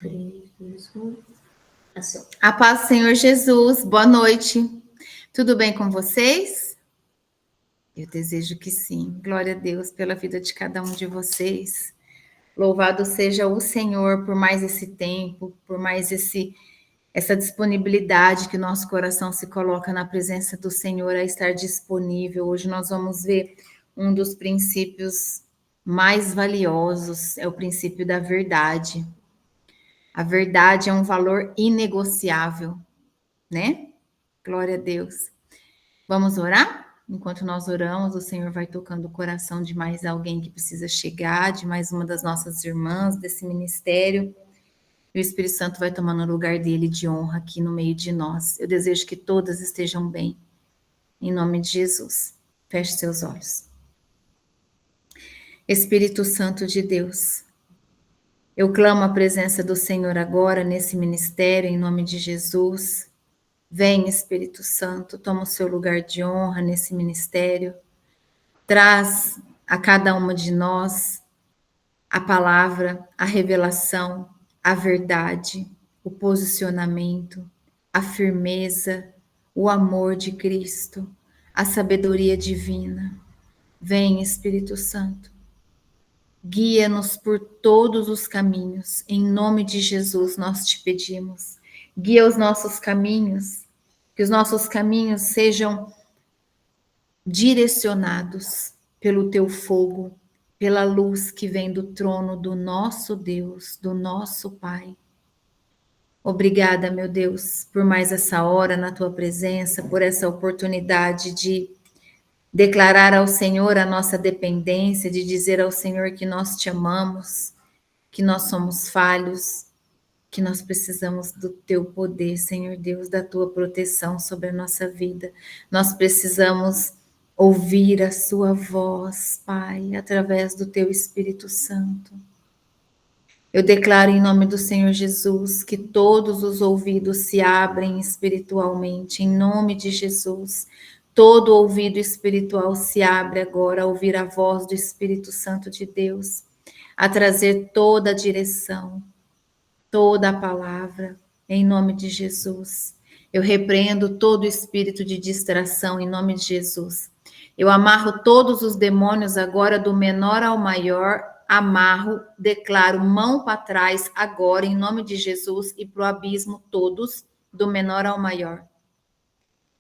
3, 2, 1. Ação. A paz do Senhor Jesus, boa noite. Tudo bem com vocês? Eu desejo que sim. Glória a Deus pela vida de cada um de vocês. Louvado seja o Senhor por mais esse tempo, por mais essa disponibilidade que o nosso coração se coloca na presença do Senhor a estar disponível. Hoje nós vamos ver um dos princípios mais valiosos, é o princípio da verdade. A verdade é um valor inegociável, né? Glória a Deus. Vamos orar? Enquanto nós oramos, o Senhor vai tocando o coração de mais alguém que precisa chegar, de mais uma das nossas irmãs desse ministério. E o Espírito Santo vai tomando o lugar dele de honra aqui no meio de nós. Eu desejo que todas estejam bem. Em nome de Jesus. Feche seus olhos. Espírito Santo de Deus, eu clamo a presença do Senhor agora nesse ministério, em nome de Jesus. Vem, Espírito Santo, toma o seu lugar de honra nesse ministério. Traz a cada uma de nós a palavra, a revelação, a verdade, o posicionamento, a firmeza, o amor de Cristo, a sabedoria divina. Vem, Espírito Santo. Guia-nos por todos os caminhos. Em nome de Jesus, nós te pedimos. Guia os nossos caminhos, que os nossos caminhos sejam direcionados pelo teu fogo, pela luz que vem do trono do nosso Deus, do nosso Pai. Obrigada, meu Deus, por mais essa hora na tua presença, por essa oportunidade de declarar ao Senhor a nossa dependência, de dizer ao Senhor que nós te amamos, que nós somos falhos, que nós precisamos do teu poder, Senhor Deus, da tua proteção sobre a nossa vida. Nós precisamos ouvir a sua voz, Pai, através do teu Espírito Santo. Eu declaro em nome do Senhor Jesus que todos os ouvidos se abrem espiritualmente, em nome de Jesus. Todo ouvido espiritual se abre agora a ouvir a voz do Espírito Santo de Deus, a trazer toda a direção, toda a palavra, em nome de Jesus. Eu repreendo todo espírito de distração, em nome de Jesus. Eu amarro todos os demônios agora, do menor ao maior, amarro, declaro mão para trás agora, em nome de Jesus, e para o abismo todos, do menor ao maior.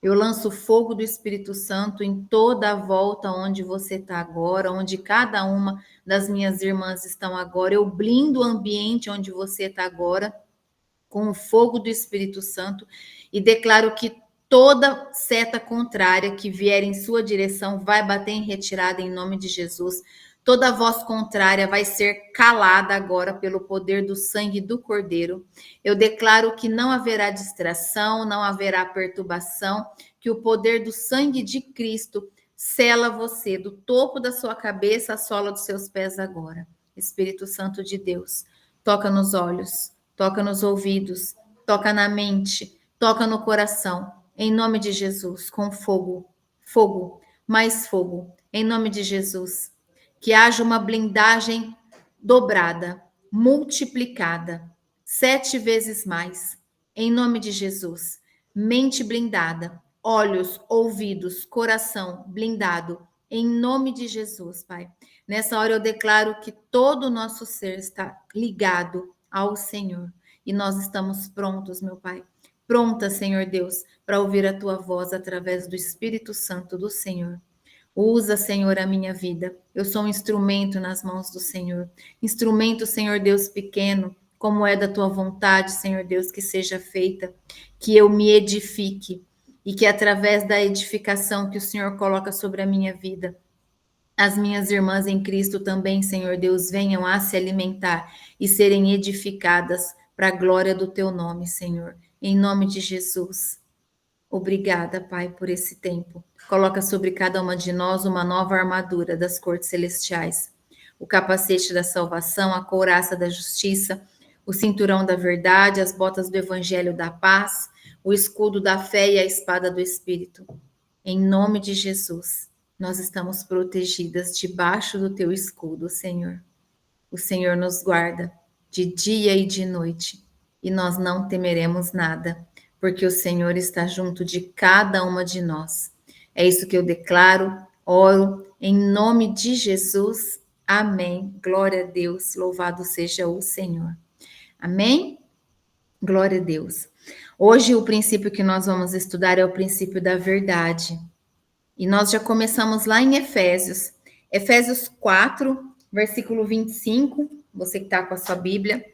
Eu lanço o fogo do Espírito Santo em toda a volta onde você está agora, onde cada uma das minhas irmãs estão agora. Eu blindo o ambiente onde você está agora com o fogo do Espírito Santo e declaro que toda seta contrária que vier em sua direção vai bater em retirada em nome de Jesus. Toda voz contrária vai ser calada agora pelo poder do sangue do Cordeiro. Eu declaro que não haverá distração, não haverá perturbação, que o poder do sangue de Cristo sela você do topo da sua cabeça à sola dos seus pés agora. Espírito Santo de Deus, toca nos olhos, toca nos ouvidos, toca na mente, toca no coração. Em nome de Jesus, com fogo, fogo, mais fogo. Em nome de Jesus. Que haja uma blindagem dobrada, multiplicada, 7 vezes mais, em nome de Jesus. Mente blindada, olhos, ouvidos, coração blindado, em nome de Jesus, Pai. Nessa hora eu declaro que todo o nosso ser está ligado ao Senhor e nós estamos prontos, meu Pai. Pronta, Senhor Deus, para ouvir a tua voz através do Espírito Santo do Senhor. Usa, Senhor, a minha vida. Eu sou um instrumento nas mãos do Senhor. Instrumento, Senhor Deus, pequeno, como é da tua vontade, Senhor Deus, que seja feita, que eu me edifique e que através da edificação que o Senhor coloca sobre a minha vida, as minhas irmãs em Cristo também, Senhor Deus, venham a se alimentar e serem edificadas para a glória do teu nome, Senhor. Em nome de Jesus. Obrigada, Pai, por esse tempo. Coloca sobre cada uma de nós uma nova armadura das cortes celestiais. O capacete da salvação, a couraça da justiça, o cinturão da verdade, as botas do evangelho da paz, o escudo da fé e a espada do Espírito. Em nome de Jesus, nós estamos protegidas debaixo do teu escudo, Senhor. O Senhor nos guarda. de dia e de noite, e nós não temeremos nada, porque o Senhor está junto de cada uma de nós. É isso que eu declaro, oro em nome de Jesus. Amém. Glória a Deus. Louvado seja o Senhor. Amém? Glória a Deus. Hoje o princípio que nós vamos estudar é o princípio da verdade. E nós já começamos lá em Efésios. Efésios 4, versículo 25. Você que está com a sua Bíblia.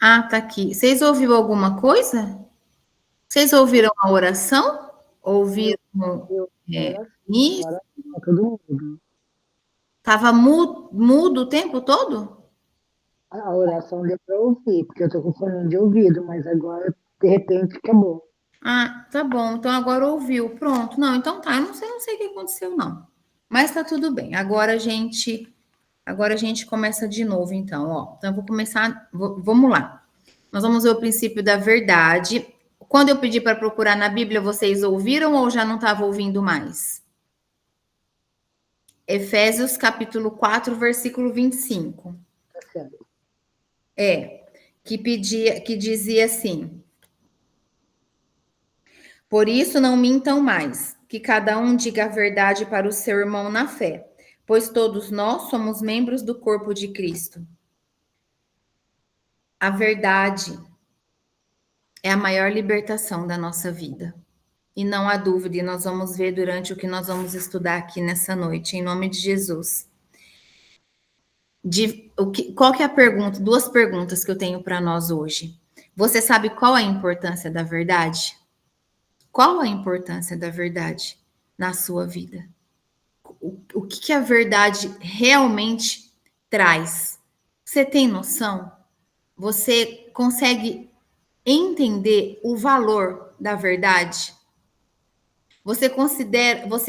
Ah, tá aqui. Vocês ouviram alguma coisa? Vocês ouviram a oração? Ouviram Eu, é, agora, isso? agora tá todo mundo. Estava mudo o tempo todo? A oração deu para ouvir, porque eu tô com fone de ouvido, mas agora, de repente, acabou. Ah, tá bom. Então agora ouviu. Pronto. Não, então tá. Eu não sei o que aconteceu, não. Mas tá tudo bem. Agora a gente começa de novo, então, ó. Então eu vou começar, vamos lá. Nós vamos ver o princípio da verdade. Quando eu pedi para procurar na Bíblia, vocês ouviram ou já não estavam ouvindo mais? Efésios capítulo 4, versículo 25. Tá certo. Que dizia assim: Por isso não mintam mais, que cada um diga a verdade para o seu irmão na fé, pois todos nós somos membros do corpo de Cristo. A verdade é a maior libertação da nossa vida. E não há dúvida, e nós vamos ver durante o que nós vamos estudar aqui nessa noite, em nome de Jesus. Qual que é a pergunta? Duas perguntas que eu tenho para nós hoje. Você sabe qual a importância da verdade? Qual a importância da verdade na sua vida? O que a verdade realmente traz? Você tem noção? Você consegue entender o valor da verdade? Você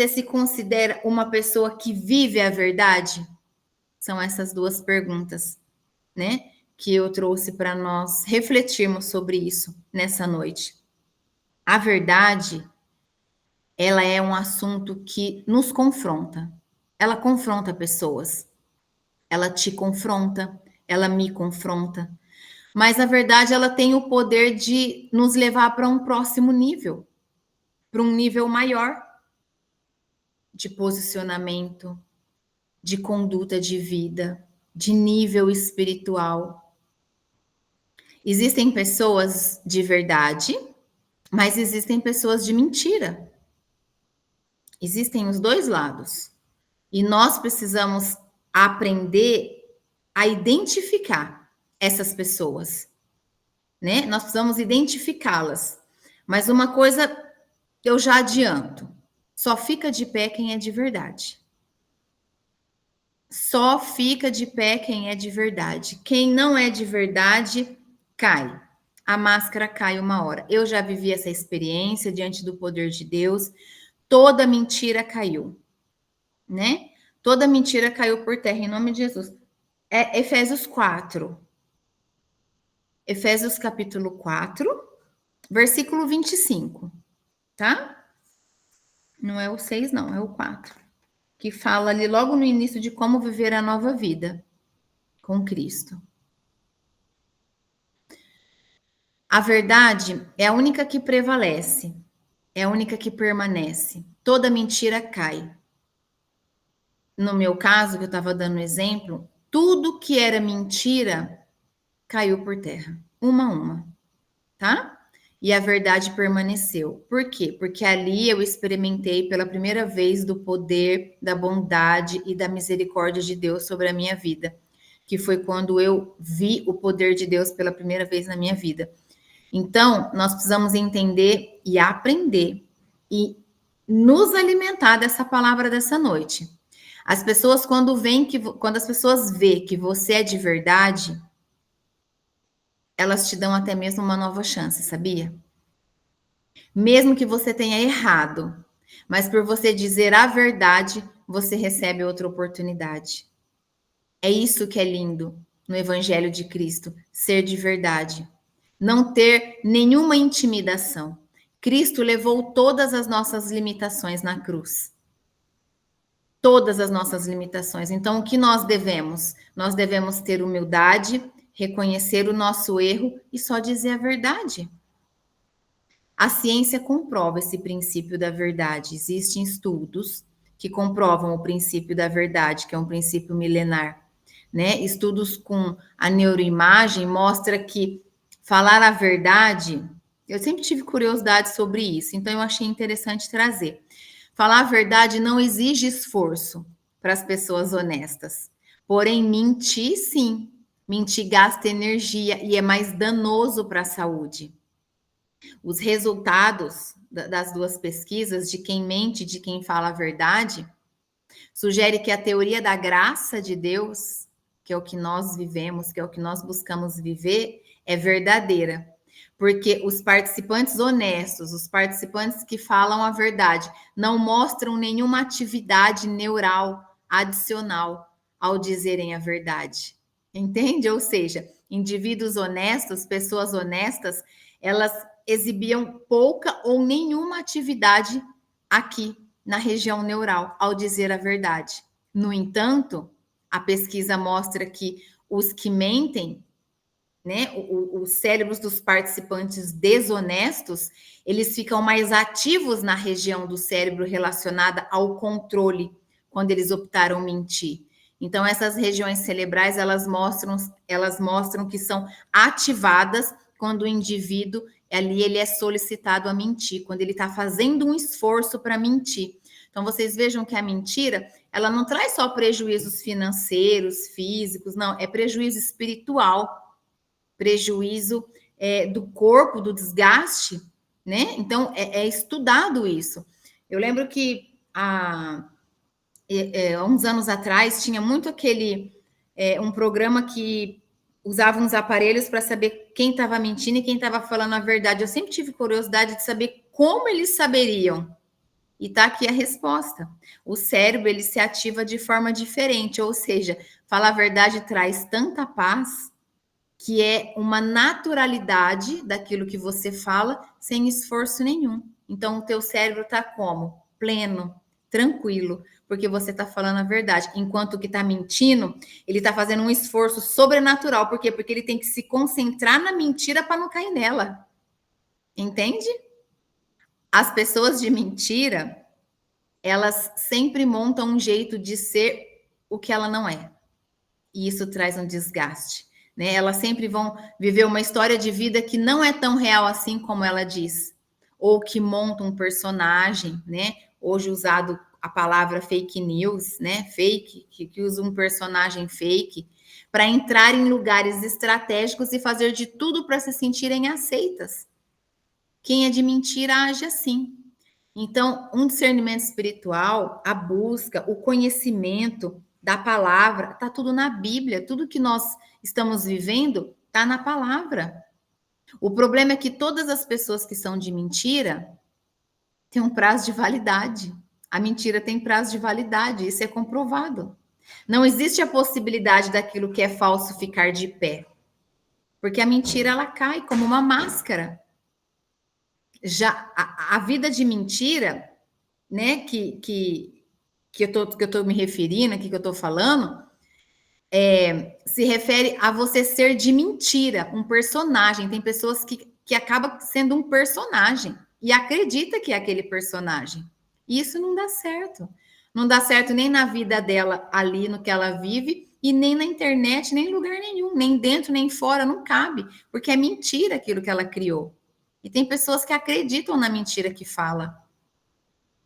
se considera uma pessoa que vive a verdade? São essas duas perguntas, né? Que eu trouxe para nós refletirmos sobre isso nessa noite. A verdade, ela é um assunto que nos confronta. Ela confronta pessoas. Ela te confronta, ela me confronta. Mas a verdade, ela tem o poder de nos levar para um próximo nível, para um nível maior de posicionamento, de conduta de vida, de nível espiritual. Existem pessoas de verdade, mas existem pessoas de mentira. Existem os dois lados. E nós precisamos a aprender a identificar essas pessoas, né? Nós precisamos identificá-las. Mas uma coisa eu já adianto: só fica de pé quem é de verdade. Só fica de pé quem é de verdade. Quem não é de verdade, cai. A máscara cai uma hora. Eu já vivi essa experiência diante do poder de Deus. Toda mentira caiu, né? Toda mentira caiu por terra, em nome de Jesus. É Efésios 4. Efésios capítulo 4, versículo 25, tá? Não é o 6, não, é o 4. Que fala ali logo no início de como viver a nova vida com Cristo. A verdade é a única que prevalece, é a única que permanece. Toda mentira cai. No meu caso, que eu estava dando exemplo, tudo que era mentira caiu por terra, uma a uma, tá? E a verdade permaneceu. Por quê? Porque ali eu experimentei pela primeira vez do poder, da bondade e da misericórdia de Deus sobre a minha vida, que foi quando eu vi o poder de Deus pela primeira vez na minha vida. Então, nós precisamos entender e aprender e nos alimentar dessa palavra dessa noite. As pessoas, quando as pessoas vê que você é de verdade, elas te dão até mesmo uma nova chance, sabia? Mesmo que você tenha errado, mas por você dizer a verdade, você recebe outra oportunidade. É isso que é lindo no Evangelho de Cristo, ser de verdade. Não ter nenhuma intimidação. Cristo levou todas as nossas limitações na cruz. Todas as nossas limitações. Então, o que nós devemos? Nós devemos ter humildade, reconhecer o nosso erro e só dizer a verdade. A ciência comprova esse princípio da verdade. Existem estudos que comprovam o princípio da verdade, que é um princípio milenar, né? Estudos com a neuroimagem mostra que falar a verdade, eu sempre tive curiosidade sobre isso, então eu achei interessante trazer. Falar a verdade não exige esforço para as pessoas honestas. Porém, mentir, sim. Mentir gasta energia e é mais danoso para a saúde. Os resultados das duas pesquisas, de quem mente e de quem fala a verdade, sugere que a teoria da graça de Deus, que é o que nós vivemos, que é o que nós buscamos viver, é verdadeira. Porque os participantes honestos, os participantes que falam a verdade, não mostram nenhuma atividade neural adicional ao dizerem a verdade. Entende? Ou seja, indivíduos honestos, pessoas honestas, elas exibiam pouca ou nenhuma atividade aqui na região neural ao dizer a verdade. No entanto, a pesquisa mostra que os que mentem, né, os cérebros dos participantes desonestos, eles ficam mais ativos na região do cérebro relacionada ao controle, quando eles optaram mentir. Então, essas regiões cerebrais, elas mostram que são ativadas quando o indivíduo, ali, ele é solicitado a mentir, quando ele está fazendo um esforço para mentir. Então, vocês vejam que a mentira, ela não traz só prejuízos financeiros, físicos, não, é prejuízo espiritual, prejuízo do corpo, do desgaste, né? Então, é estudado isso. Eu lembro que há uns anos atrás tinha muito um programa que usava uns aparelhos para saber quem estava mentindo e quem estava falando a verdade. Eu sempre tive curiosidade de saber como eles saberiam. E tá aqui a resposta. O cérebro, ele se ativa de forma diferente, ou seja, falar a verdade traz tanta paz, que é uma naturalidade daquilo que você fala, sem esforço nenhum. Então, o teu cérebro está como? Pleno, tranquilo, porque você está falando a verdade. Enquanto que está mentindo, ele está fazendo um esforço sobrenatural. Por quê? Porque ele tem que se concentrar na mentira para não cair nela. Entende? As pessoas de mentira, elas sempre montam um jeito de ser o que ela não é. E isso traz um desgaste. Né? Elas sempre vão viver uma história de vida que não é tão real assim como ela diz, ou que monta um personagem, né? Hoje usado a palavra fake news, né? Fake, que usa um personagem fake, para entrar em lugares estratégicos e fazer de tudo para se sentirem aceitas. Quem é de mentira age assim. Então, um discernimento espiritual, a busca, o conhecimento da palavra, está tudo na Bíblia. Tudo que nós estamos vivendo está na palavra. O problema é que todas as pessoas que são de mentira têm um prazo de validade. A mentira tem prazo de validade, isso é comprovado. Não existe a possibilidade daquilo que é falso ficar de pé, porque a mentira ela cai como uma máscara. Já a vida de mentira, né, que eu tô me referindo aqui, que eu tô falando, se refere a você ser de mentira, um personagem. Tem pessoas que acabam sendo um personagem e acredita que é aquele personagem. E isso não dá certo. Não dá certo nem na vida dela ali, no que ela vive, e nem na internet, nem em lugar nenhum, nem dentro, nem fora, não cabe, porque é mentira aquilo que ela criou. E tem pessoas que acreditam na mentira que fala.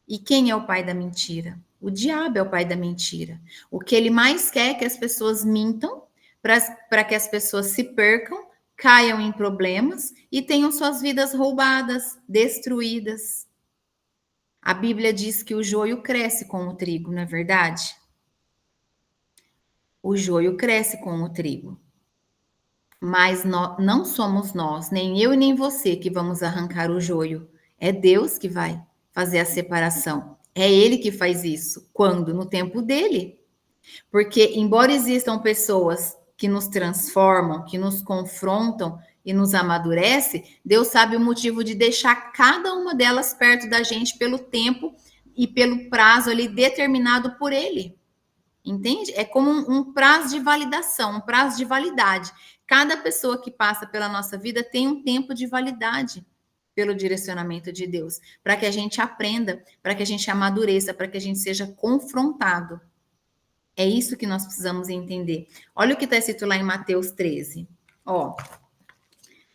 E quem é o pai da mentira? O diabo é o pai da mentira. O que ele mais quer é que as pessoas mintam, para que as pessoas se percam, caiam em problemas e tenham suas vidas roubadas, destruídas. A Bíblia diz que o joio cresce com o trigo, não é verdade? O joio cresce com o trigo. Mas não somos nós, nem eu e nem você, que vamos arrancar o joio. É Deus que vai fazer a separação. É Ele que faz isso. Quando? No tempo dele. Porque, embora existam pessoas que nos transformam, que nos confrontam e nos amadurece, Deus sabe o motivo de deixar cada uma delas perto da gente pelo tempo e pelo prazo ali determinado por Ele. Entende? É como um prazo de validação, um prazo de validade. Cada pessoa que passa pela nossa vida tem um tempo de validade pelo direcionamento de Deus, para que a gente aprenda, para que a gente amadureça, para que a gente seja confrontado. É isso que nós precisamos entender. Olha o que está escrito lá em Mateus 13. Ó,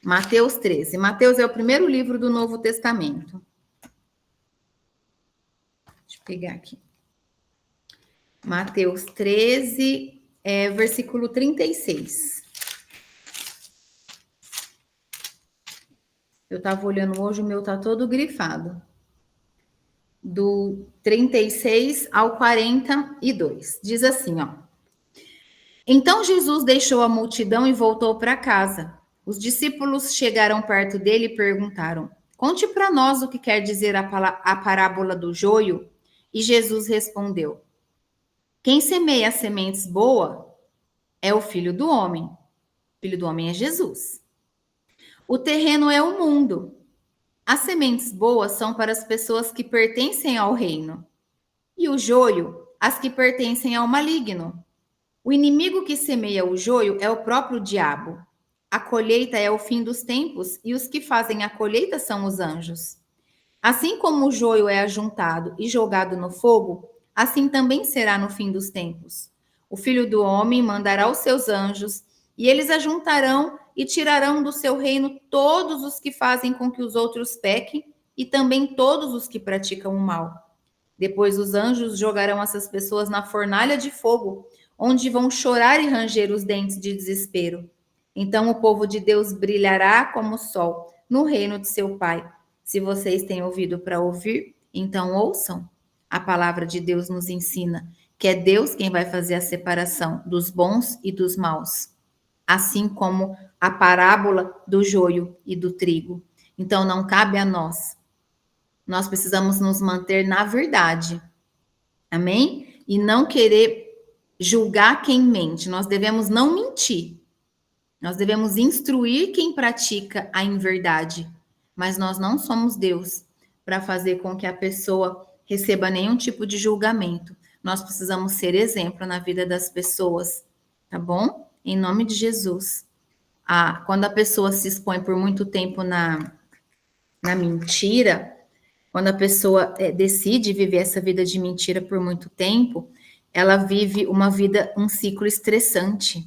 Mateus 13. Mateus é o primeiro livro do Novo Testamento. Deixa eu pegar aqui. Mateus 13, versículo 36. Eu estava olhando hoje, o meu está todo grifado. Do 36 ao 42. Diz assim, ó. Então Jesus deixou a multidão e voltou para casa. Os discípulos chegaram perto dele e perguntaram: Conte para nós o que quer dizer a parábola do joio. E Jesus respondeu: Quem semeia sementes boas é o Filho do Homem. O Filho do Homem é Jesus. O terreno é o mundo. As sementes boas são para as pessoas que pertencem ao reino. E o joio, as que pertencem ao maligno. O inimigo que semeia o joio é o próprio diabo. A colheita é o fim dos tempos e os que fazem a colheita são os anjos. Assim como o joio é ajuntado e jogado no fogo, assim também será no fim dos tempos. O Filho do Homem mandará os seus anjos, e eles ajuntarão e tirarão do seu reino todos os que fazem com que os outros pequem, e também todos os que praticam o mal. Depois os anjos jogarão essas pessoas na fornalha de fogo, onde vão chorar e ranger os dentes de desespero. Então o povo de Deus brilhará como o sol no reino de seu Pai. Se vocês têm ouvido para ouvir, então ouçam. A palavra de Deus nos ensina que é Deus quem vai fazer a separação dos bons e dos maus, assim como a parábola do joio e do trigo. Então não cabe a nós. Nós precisamos nos manter na verdade. Amém? E não querer julgar quem mente. Nós devemos não mentir. Nós devemos instruir quem pratica a inverdade. Mas nós não somos Deus para fazer com que a pessoa receba nenhum tipo de julgamento. Nós precisamos ser exemplo na vida das pessoas, tá bom? Em nome de Jesus. Quando a pessoa se expõe por muito tempo na mentira, quando a pessoa decide viver essa vida de mentira por muito tempo, ela vive um ciclo estressante,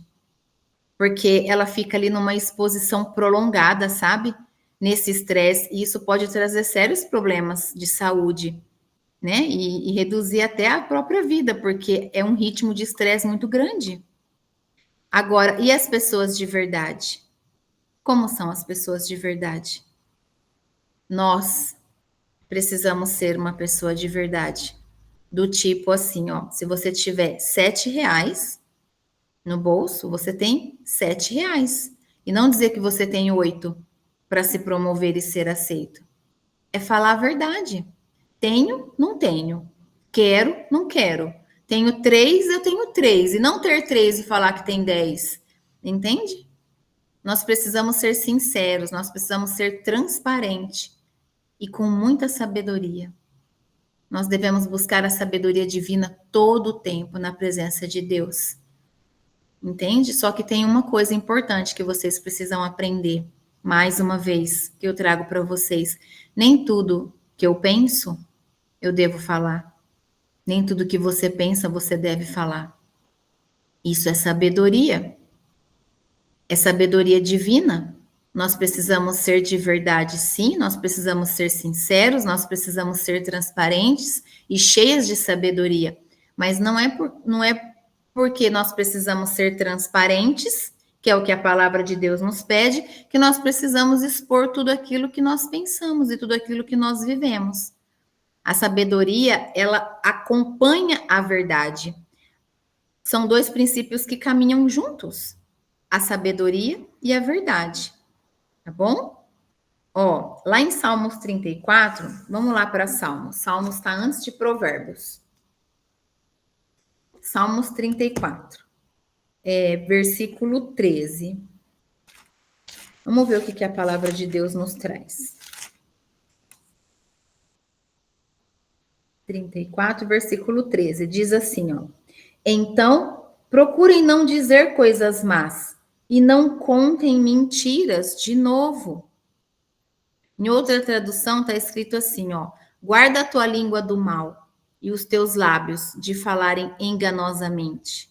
porque ela fica ali numa exposição prolongada, sabe? Nesse estresse, e isso pode trazer sérios problemas de saúde. né? E reduzir até a própria vida, porque é um ritmo de estresse muito grande. Agora, e as pessoas de verdade? Como são as pessoas de verdade? Nós precisamos ser uma pessoa de verdade. Do tipo assim, ó, se você tiver R$ 7 no bolso, você tem R$ 7. E não dizer que você tem 8 para se promover e ser aceito. É falar a verdade. Tenho, não tenho. Quero, não quero. Tenho 3, eu tenho 3. E não ter 3 e falar que tem 10. Entende? Nós precisamos ser sinceros, nós precisamos ser transparentes e com muita sabedoria. Nós devemos buscar a sabedoria divina todo o tempo na presença de Deus. Entende? Só que tem uma coisa importante que vocês precisam aprender, mais uma vez, que eu trago para vocês. Nem tudo que eu penso, eu devo falar. Nem tudo que você pensa, você deve falar. Isso é sabedoria. É sabedoria divina. Nós precisamos ser de verdade, sim, nós precisamos ser sinceros, nós precisamos ser transparentes e cheias de sabedoria. Mas não é porque nós precisamos ser transparentes, que é o que a palavra de Deus nos pede, que nós precisamos expor tudo aquilo que nós pensamos e tudo aquilo que nós vivemos. A sabedoria, ela acompanha a verdade. São dois princípios que caminham juntos, a sabedoria e a verdade. Tá bom? Ó, lá em Salmos 34, vamos lá para Salmos. Salmos está antes de Provérbios. Salmos 34, versículo 13. Vamos ver o que a palavra de Deus nos traz. 34, versículo 13. Diz assim, ó. Então, procurem não dizer coisas más e não contem mentiras de novo. Em outra tradução está escrito assim, ó: guarda a tua língua do mal e os teus lábios de falarem enganosamente.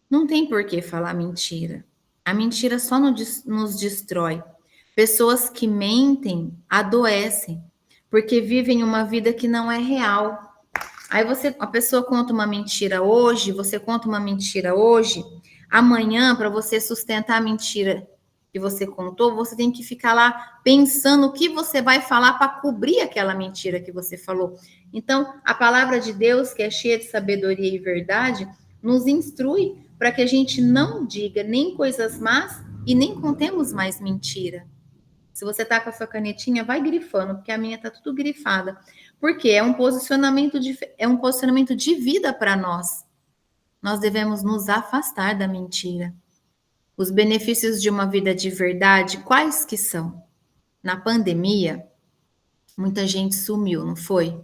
Não tem por que falar mentira. A mentira só nos destrói. Pessoas que mentem adoecem, porque vivem uma vida que não é real. Aí a pessoa conta uma mentira hoje, você conta uma mentira hoje, amanhã, para você sustentar a mentira que você contou, você tem que ficar lá pensando o que você vai falar para cobrir aquela mentira que você falou. Então, a palavra de Deus, que é cheia de sabedoria e verdade, nos instrui para que a gente não diga nem coisas más e nem contemos mais mentira. Se você tá com a sua canetinha, vai grifando, porque a minha tá tudo grifada. Porque é um posicionamento de vida para nós. Nós devemos nos afastar da mentira. Os benefícios de uma vida de verdade, quais que são? Na pandemia, muita gente sumiu, não foi?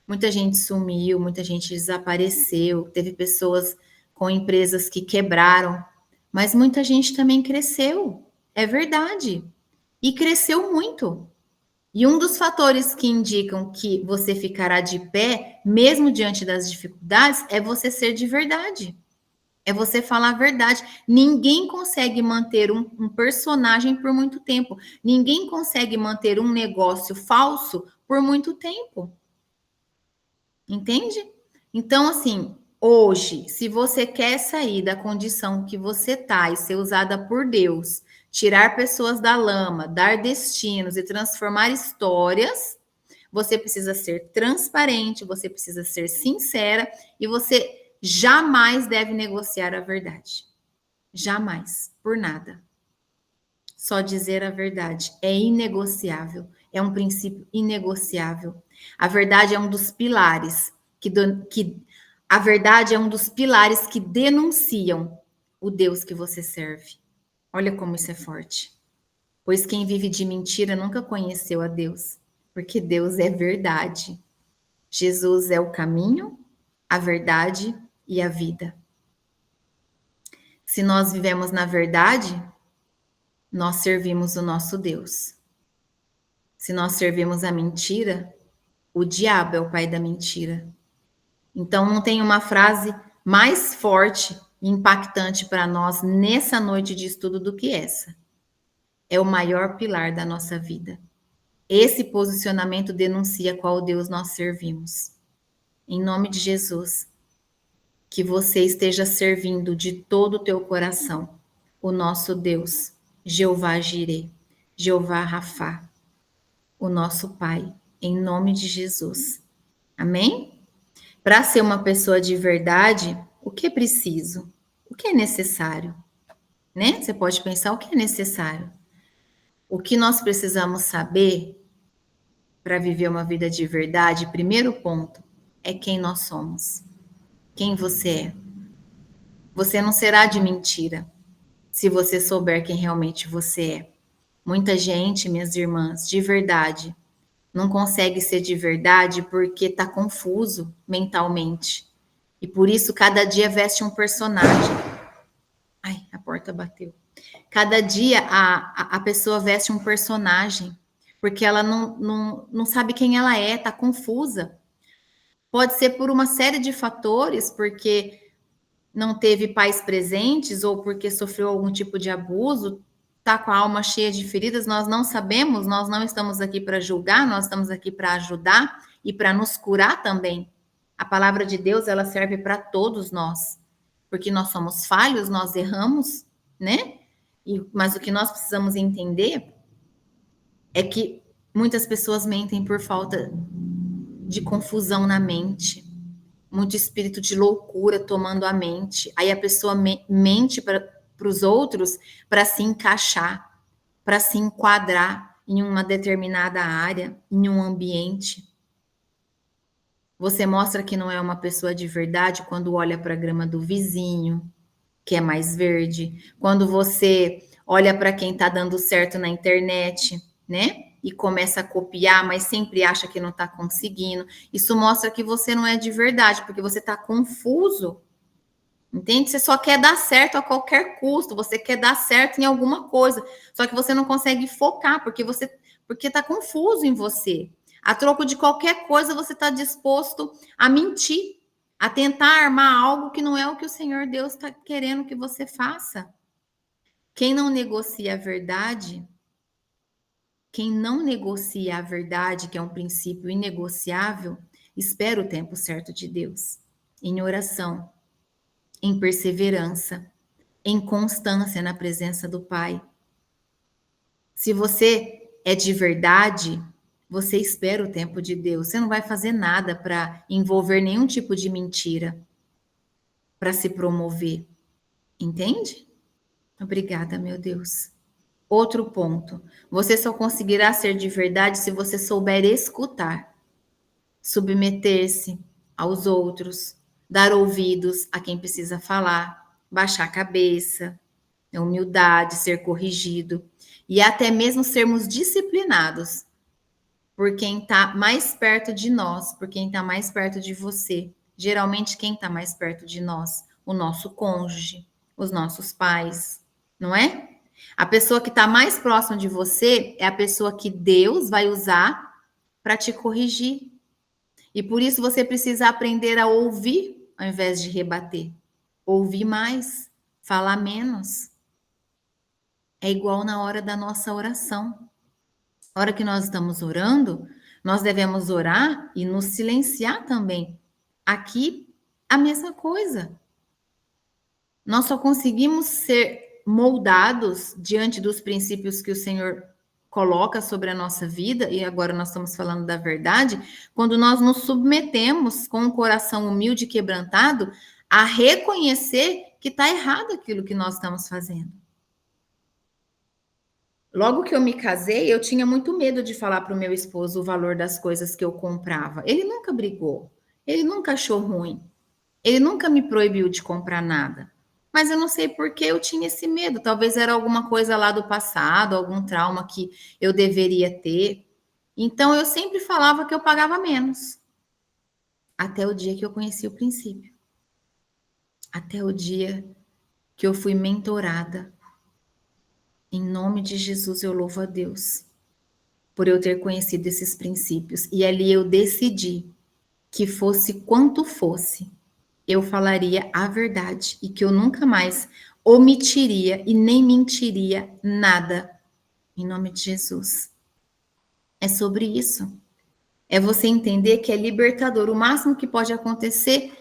Muita gente sumiu, muita gente desapareceu, teve pessoas com empresas que quebraram, mas muita gente também cresceu. É verdade. E cresceu muito. E um dos fatores que indicam que você ficará de pé, mesmo diante das dificuldades, é você ser de verdade. É você falar a verdade. Ninguém consegue manter um personagem por muito tempo. Ninguém consegue manter um negócio falso por muito tempo. Entende? Então, assim, hoje, se você quer sair da condição que você tá e ser usada por Deus, tirar pessoas da lama, dar destinos e transformar histórias, você precisa ser transparente, você precisa ser sincera e você jamais deve negociar a verdade. Jamais, por nada. Só dizer a verdade é inegociável, é um princípio inegociável. A verdade é um dos pilares a verdade é um dos pilares que denunciam o Deus que você serve. Olha como isso é forte. Pois quem vive de mentira nunca conheceu a Deus, porque Deus é verdade. Jesus é o caminho, a verdade e a vida. Se nós vivemos na verdade, nós servimos o nosso Deus. Se nós servimos a mentira, o diabo é o pai da mentira. Então, não tem uma frase mais forte e impactante para nós nessa noite de estudo do que essa. É o maior pilar da nossa vida. Esse posicionamento denuncia qual Deus nós servimos. Em nome de Jesus, que você esteja servindo de todo o teu coração o nosso Deus, Jeová Jireh, Jeová Rafá, o nosso Pai, em nome de Jesus. Amém? Para ser uma pessoa de verdade, o que é preciso? O que é necessário? Né? Você pode pensar o que é necessário. O que nós precisamos saber para viver uma vida de verdade, primeiro ponto, é quem nós somos. Quem você é. Você não será de mentira se você souber quem realmente você é. Muita gente, minhas irmãs, de verdade, não consegue ser de verdade porque está confuso mentalmente. E por isso cada dia veste um personagem. Ai, a porta bateu. Cada dia a pessoa veste um personagem, porque ela não sabe quem ela é, está confusa. Pode ser por uma série de fatores, porque não teve pais presentes ou porque sofreu algum tipo de abuso, está com a alma cheia de feridas, nós não sabemos, nós não estamos aqui para julgar, nós estamos aqui para ajudar e para nos curar também. A palavra de Deus, ela serve para todos nós, porque nós somos falhos, nós erramos, né? Mas o que nós precisamos entender é que muitas pessoas mentem por falta de confusão na mente, muito espírito de loucura tomando a mente. Aí a pessoa mente para os outros para se encaixar, para se enquadrar em uma determinada área, em um ambiente. Você mostra que não é uma pessoa de verdade quando olha para a grama do vizinho, que é mais verde, quando você olha para quem está dando certo na internet, né? E começa a copiar, mas sempre acha que não está conseguindo. Isso mostra que você não é de verdade, porque você está confuso. Entende? Você só quer dar certo a qualquer custo, você quer dar certo em alguma coisa, só que você não consegue focar, porque está confuso em você. A troco de qualquer coisa, você está disposto a mentir, a tentar armar algo que não é o que o Senhor Deus está querendo que você faça. Quem não negocia a verdade, que é um princípio inegociável, espera o tempo certo de Deus, em oração, em perseverança, em constância na presença do Pai. Se você é de verdade, você espera o tempo de Deus. Você não vai fazer nada para envolver nenhum tipo de mentira para se promover. Entende? Obrigada, meu Deus. Outro ponto. Você só conseguirá ser de verdade se você souber escutar, submeter-se aos outros, dar ouvidos a quem precisa falar, baixar a cabeça, humildade, ser corrigido e até mesmo sermos disciplinados por quem está mais perto de nós, por quem está mais perto de você. Geralmente, quem está mais perto de nós? O nosso cônjuge, os nossos pais, não é? A pessoa que está mais próxima de você é a pessoa que Deus vai usar para te corrigir. E por isso você precisa aprender a ouvir ao invés de rebater. Ouvir mais, falar menos. É igual na hora da nossa oração. Na hora que nós estamos orando, nós devemos orar e nos silenciar também. Aqui, a mesma coisa. Nós só conseguimos ser moldados diante dos princípios que o Senhor coloca sobre a nossa vida, e agora nós estamos falando da verdade, quando nós nos submetemos com um coração humilde e quebrantado a reconhecer que está errado aquilo que nós estamos fazendo. Logo que eu me casei, eu tinha muito medo de falar para o meu esposo o valor das coisas que eu comprava. Ele nunca brigou, ele nunca achou ruim, ele nunca me proibiu de comprar nada. Mas eu não sei por que eu tinha esse medo. Talvez era alguma coisa lá do passado, algum trauma que eu deveria ter. Então eu sempre falava que eu pagava menos. Até o dia que eu conheci o princípio. Até o dia que eu fui mentorada. Em nome de Jesus, eu louvo a Deus por eu ter conhecido esses princípios. E ali eu decidi que fosse quanto fosse, eu falaria a verdade e que eu nunca mais omitiria e nem mentiria nada. Em nome de Jesus. É sobre isso. É você entender que é libertador. O máximo que pode acontecer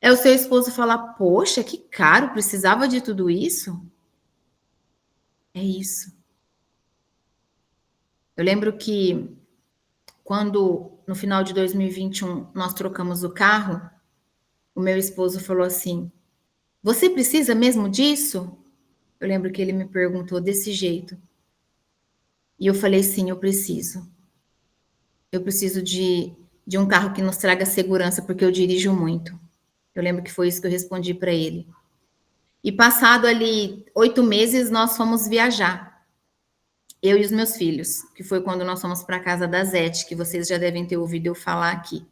é o seu esposo falar: poxa, que caro, precisava de tudo isso? É isso. Eu lembro que quando, no final de 2021, nós trocamos o carro, o meu esposo falou assim: você precisa mesmo disso? Eu lembro que ele me perguntou desse jeito. E eu falei: sim, eu preciso. Eu preciso de um carro que nos traga segurança, porque eu dirijo muito. Eu lembro que foi isso que eu respondi para ele. E passado ali 8 meses, nós fomos viajar. Eu e os meus filhos, que foi quando nós fomos para a casa da Zete, que vocês já devem ter ouvido eu falar aqui.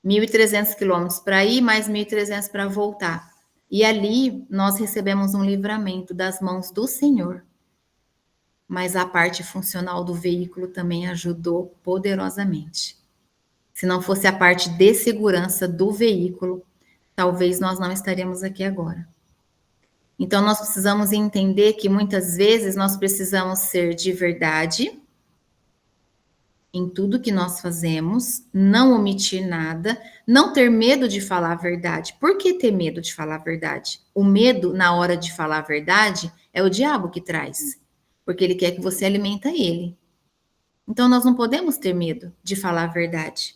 1.300 quilômetros para ir, mais 1.300 para voltar. E ali nós recebemos um livramento das mãos do Senhor. Mas a parte funcional do veículo também ajudou poderosamente. Se não fosse a parte de segurança do veículo, talvez nós não estaríamos aqui agora. Então, nós precisamos entender que muitas vezes nós precisamos ser de verdade em tudo que nós fazemos, não omitir nada, não ter medo de falar a verdade. Por que ter medo de falar a verdade? O medo, na hora de falar a verdade, é o diabo que traz, porque ele quer que você alimenta ele. Então, nós não podemos ter medo de falar a verdade.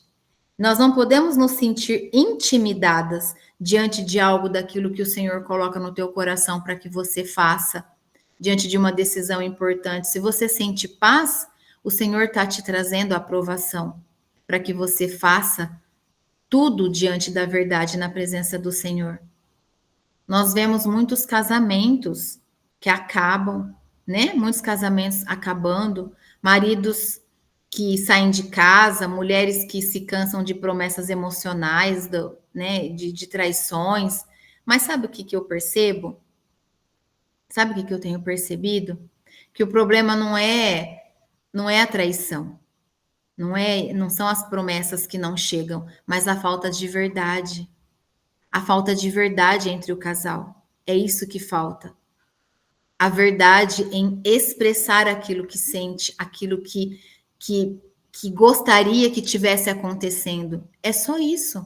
Nós não podemos nos sentir intimidadas diante de algo daquilo que o Senhor coloca no teu coração para que você faça, diante de uma decisão importante. Se você sente paz, o Senhor está te trazendo a aprovação para que você faça tudo diante da verdade na presença do Senhor. Nós vemos muitos casamentos que acabam, né? Muitos casamentos acabando, maridos que saem de casa, mulheres que se cansam de promessas emocionais, né? De traições. Mas sabe o que eu percebo? Sabe o que eu tenho percebido? Que o problema não é a traição, não são as promessas que não chegam, mas a falta de verdade. A falta de verdade entre o casal. É isso que falta. A verdade em expressar aquilo que sente, aquilo que gostaria que tivesse acontecendo. É só isso.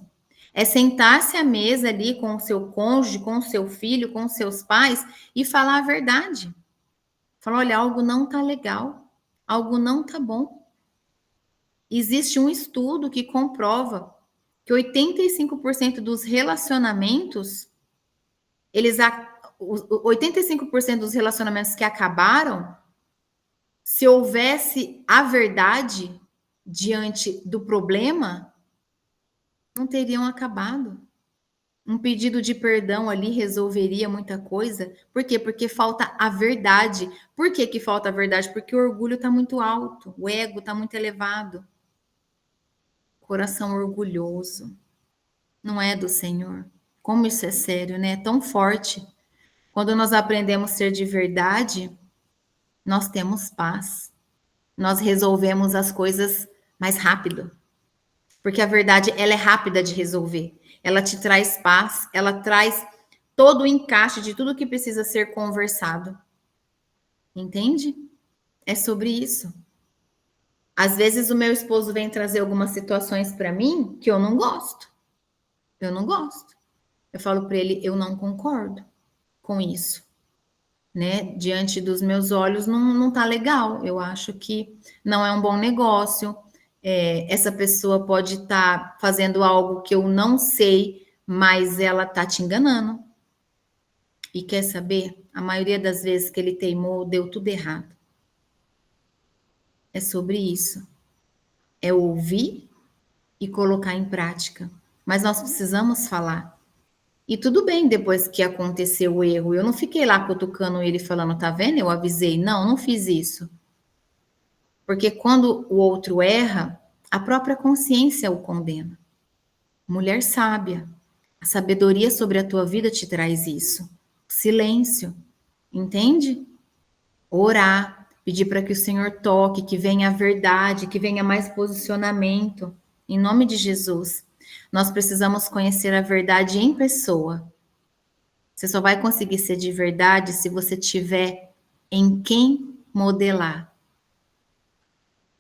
É sentar-se à mesa ali com o seu cônjuge, com o seu filho, com os seus pais e falar a verdade. Falar, olha, algo não tá legal, algo não tá bom. Existe um estudo que comprova que 85% dos relacionamentos, 85% dos relacionamentos que acabaram, se houvesse a verdade diante do problema, não teriam acabado. Um pedido de perdão ali resolveria muita coisa. Por quê? Porque falta a verdade. Por que que falta a verdade? Porque o orgulho está muito alto, o ego está muito elevado. Coração orgulhoso. Não é do Senhor. Como isso é sério, né? É tão forte. Quando nós aprendemos a ser de verdade, nós temos paz. Nós resolvemos as coisas mais rápido. Porque a verdade, ela é rápida de resolver. Ela te traz paz, ela traz todo o encaixe de tudo que precisa ser conversado. Entende? É sobre isso. Às vezes o meu esposo vem trazer algumas situações para mim que eu não gosto. Eu não gosto. Eu falo para ele, eu não concordo com isso. Né? Diante dos meus olhos não tá legal. Eu acho que não é um bom negócio. Essa pessoa pode estar fazendo algo que eu não sei, mas ela tá te enganando. E quer saber? A maioria das vezes que ele teimou, deu tudo errado. É sobre isso. É ouvir e colocar em prática. Mas nós precisamos falar. E tudo bem depois que aconteceu o erro. Eu não fiquei lá cutucando ele falando, tá vendo? Eu avisei. Não fiz isso. Porque quando o outro erra, a própria consciência o condena. Mulher sábia. A sabedoria sobre a tua vida te traz isso. Silêncio. Entende? Orar. Pedir para que o Senhor toque, que venha a verdade, que venha mais posicionamento. Em nome de Jesus. Nós precisamos conhecer a verdade em pessoa. Você só vai conseguir ser de verdade se você tiver em quem modelar.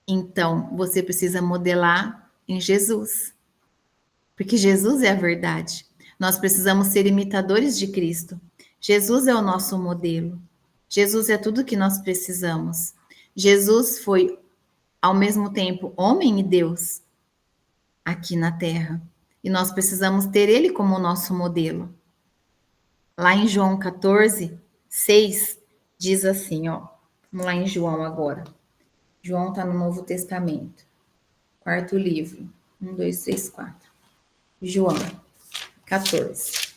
Então, você precisa modelar em Jesus, porque Jesus é a verdade. Nós precisamos ser imitadores de Cristo. Jesus é o nosso modelo. Jesus é tudo que nós precisamos. Jesus foi, ao mesmo tempo, homem e Deus aqui na Terra. E nós precisamos ter ele como nosso modelo. Lá em João 14, 6, diz assim, ó. Vamos lá em João agora. João está no Novo Testamento. Quarto livro. 1, 2, 3, 4. João 14.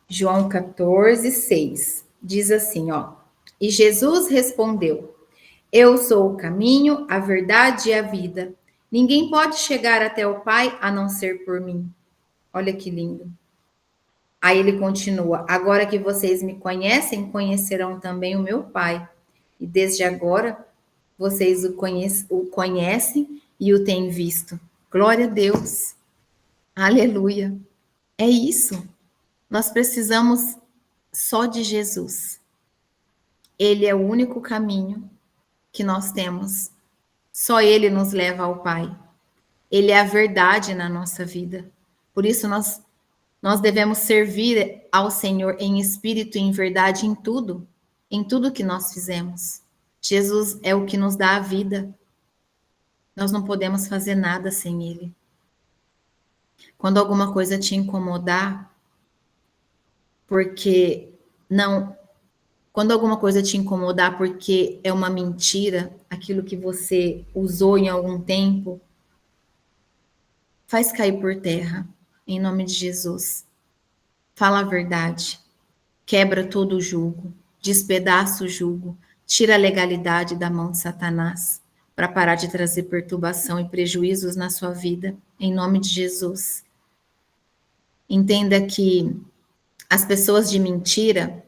João 14, 6. Diz assim, ó. E Jesus respondeu: Eu sou o caminho, a verdade e a vida. Ninguém pode chegar até o Pai a não ser por mim. Olha que lindo. Aí ele continua: Agora que vocês me conhecem, conhecerão também o meu Pai. E desde agora vocês o conhecem e o têm visto. Glória a Deus. Aleluia. É isso. Nós precisamos só de Jesus. Ele é o único caminho que nós temos. Só ele nos leva ao Pai. Ele é a verdade na nossa vida. Por isso nós devemos servir ao Senhor em espírito e em verdade em tudo que nós fizemos. Jesus é o que nos dá a vida. Nós não podemos fazer nada sem ele. Quando alguma coisa te incomodar, quando alguma coisa te incomodar porque é uma mentira, aquilo que você usou em algum tempo, faz cair por terra, em nome de Jesus. Fala a verdade. Quebra todo o jugo, despedaça o jugo, tira a legalidade da mão de Satanás, para parar de trazer perturbação e prejuízos na sua vida, em nome de Jesus. Entenda que as pessoas de mentira,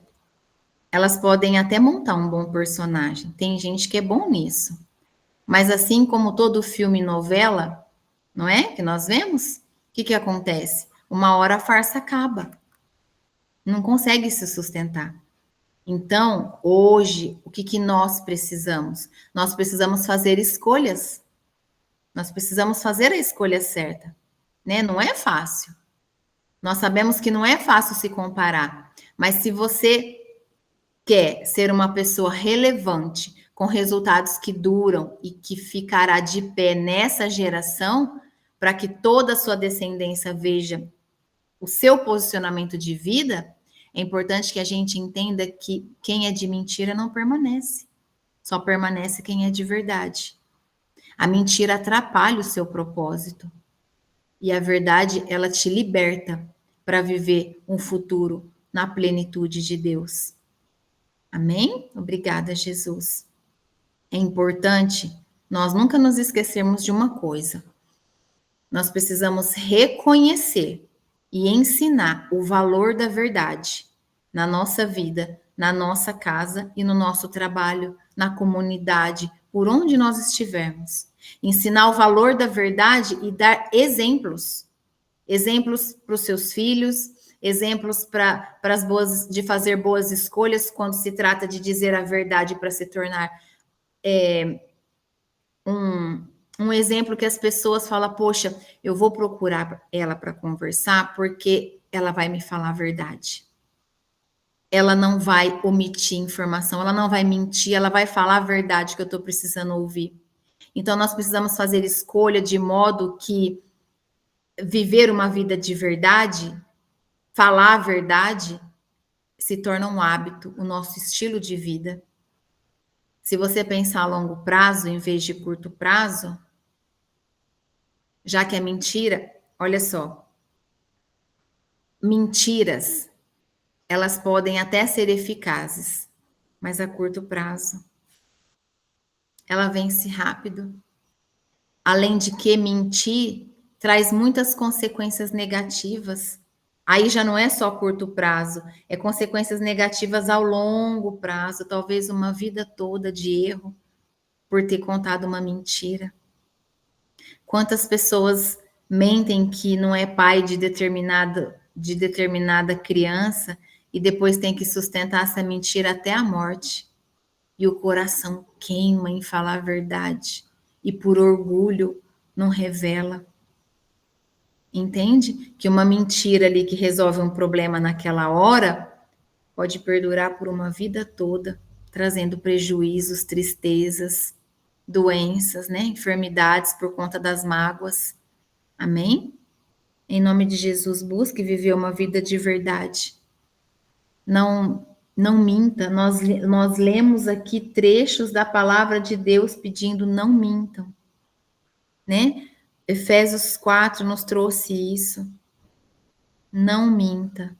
elas podem até montar um bom personagem. Tem gente que é bom nisso. Mas assim como todo filme e novela, não é? Que nós vemos, o que acontece? Uma hora a farsa acaba. Não consegue se sustentar. Então, hoje, o que nós precisamos? Nós precisamos fazer escolhas. Nós precisamos fazer a escolha certa, né? Não é fácil. Nós sabemos que não é fácil se comparar, mas se você quer ser uma pessoa relevante, com resultados que duram e que ficará de pé nessa geração, para que toda a sua descendência veja o seu posicionamento de vida, é importante que a gente entenda que quem é de mentira não permanece. Só permanece quem é de verdade. A mentira atrapalha o seu propósito. E a verdade, ela te liberta para viver um futuro na plenitude de Deus. Amém? Obrigada, Jesus. É importante nós nunca nos esquecermos de uma coisa. Nós precisamos reconhecer e ensinar o valor da verdade na nossa vida, na nossa casa e no nosso trabalho, na comunidade, por onde nós estivermos. Ensinar o valor da verdade e dar exemplos. Exemplos para os seus filhos, exemplos para as boas, de fazer boas escolhas quando se trata de dizer a verdade para se tornar um exemplo que as pessoas falam, poxa, eu vou procurar ela para conversar porque ela vai me falar a verdade. Ela não vai omitir informação, ela não vai mentir, ela vai falar a verdade que eu estou precisando ouvir. Então, nós precisamos fazer escolha de modo que viver uma vida de verdade, falar a verdade, se torna um hábito, o nosso estilo de vida. Se você pensar a longo prazo, em vez de curto prazo, já que é mentira, olha só, mentiras, elas podem até ser eficazes, mas a curto prazo, ela vence rápido. Além de que mentir traz muitas consequências negativas. Aí já não é só curto prazo, é consequências negativas ao longo prazo, talvez uma vida toda de erro por ter contado uma mentira. Quantas pessoas mentem que não é pai de determinada criança e depois tem que sustentar essa mentira até a morte. e o coração queima em falar a verdade e por orgulho não revela. Entende? Que uma mentira ali que resolve um problema naquela hora pode perdurar por uma vida toda, trazendo prejuízos, tristezas, doenças, né? Enfermidades por conta das mágoas. Amém? Em nome de Jesus, busque viver uma vida de verdade. Não minta. Nós lemos aqui trechos da palavra de Deus pedindo não mintam, né? Efésios 4 nos trouxe isso. Não minta.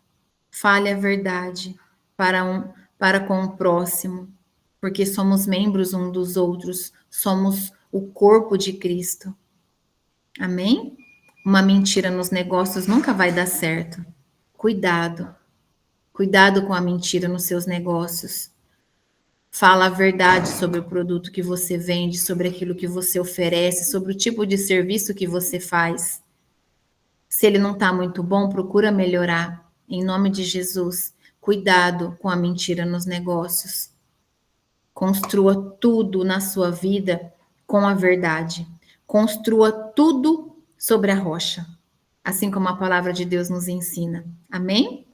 Fale a verdade para com o próximo, porque somos membros um dos outros, somos o corpo de Cristo. Amém? Uma mentira nos negócios nunca vai dar certo. Cuidado. Cuidado com a mentira nos seus negócios. Fala a verdade sobre o produto que você vende, sobre aquilo que você oferece, sobre o tipo de serviço que você faz. Se ele não está muito bom, procura melhorar. Em nome de Jesus, cuidado com a mentira nos negócios. Construa tudo na sua vida com a verdade. Construa tudo sobre a rocha, assim como a palavra de Deus nos ensina. Amém?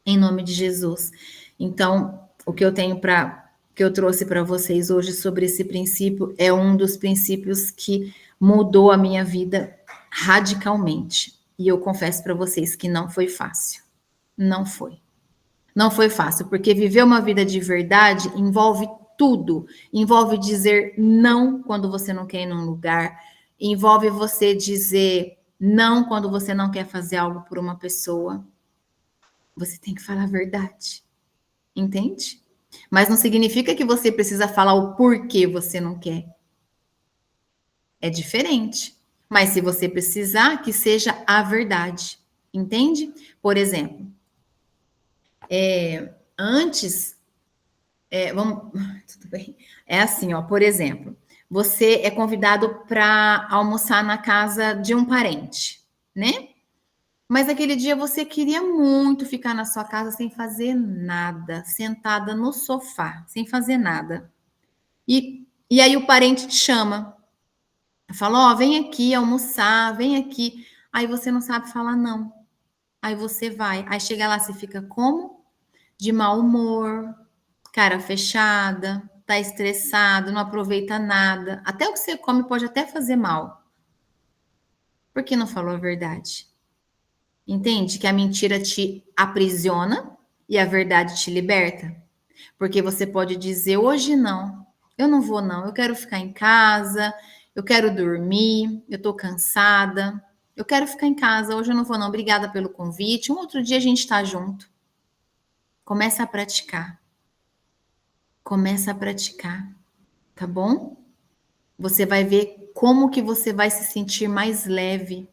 Em nome de Jesus. Então, o que eu trouxe para vocês hoje sobre esse princípio é um dos princípios que mudou a minha vida radicalmente. E eu confesso para vocês que não foi fácil. Não foi. Não foi fácil, porque viver uma vida de verdade envolve tudo. Envolve dizer não quando você não quer ir num lugar. Envolve você dizer não quando você não quer fazer algo por uma pessoa. Você tem que falar a verdade. Entende? Mas não significa que você precisa falar o porquê você não quer. É diferente. Mas se você precisar, que seja a verdade. Entende? Por exemplo, antes, tudo bem. É assim, ó, por exemplo, você é convidado para almoçar na casa de um parente, né? Mas aquele dia você queria muito ficar na sua casa sem fazer nada, sentada no sofá, sem fazer nada. E aí o parente te chama, fala, ó, vem aqui almoçar, vem aqui. Aí você não sabe falar não. Aí você vai. Aí chega lá, você fica como? De mau humor, cara fechada, tá estressado, não aproveita nada. Até o que você come pode até fazer mal. Por que não falou a verdade? Entende? Que a mentira te aprisiona e a verdade te liberta. Porque você pode dizer, hoje não, eu não vou não, eu quero ficar em casa, eu quero dormir, eu tô cansada, eu quero ficar em casa, hoje eu não vou não, obrigada pelo convite, um outro dia a gente tá junto. Começa a praticar. Começa a praticar, tá bom? Você vai ver como que você vai se sentir mais leve,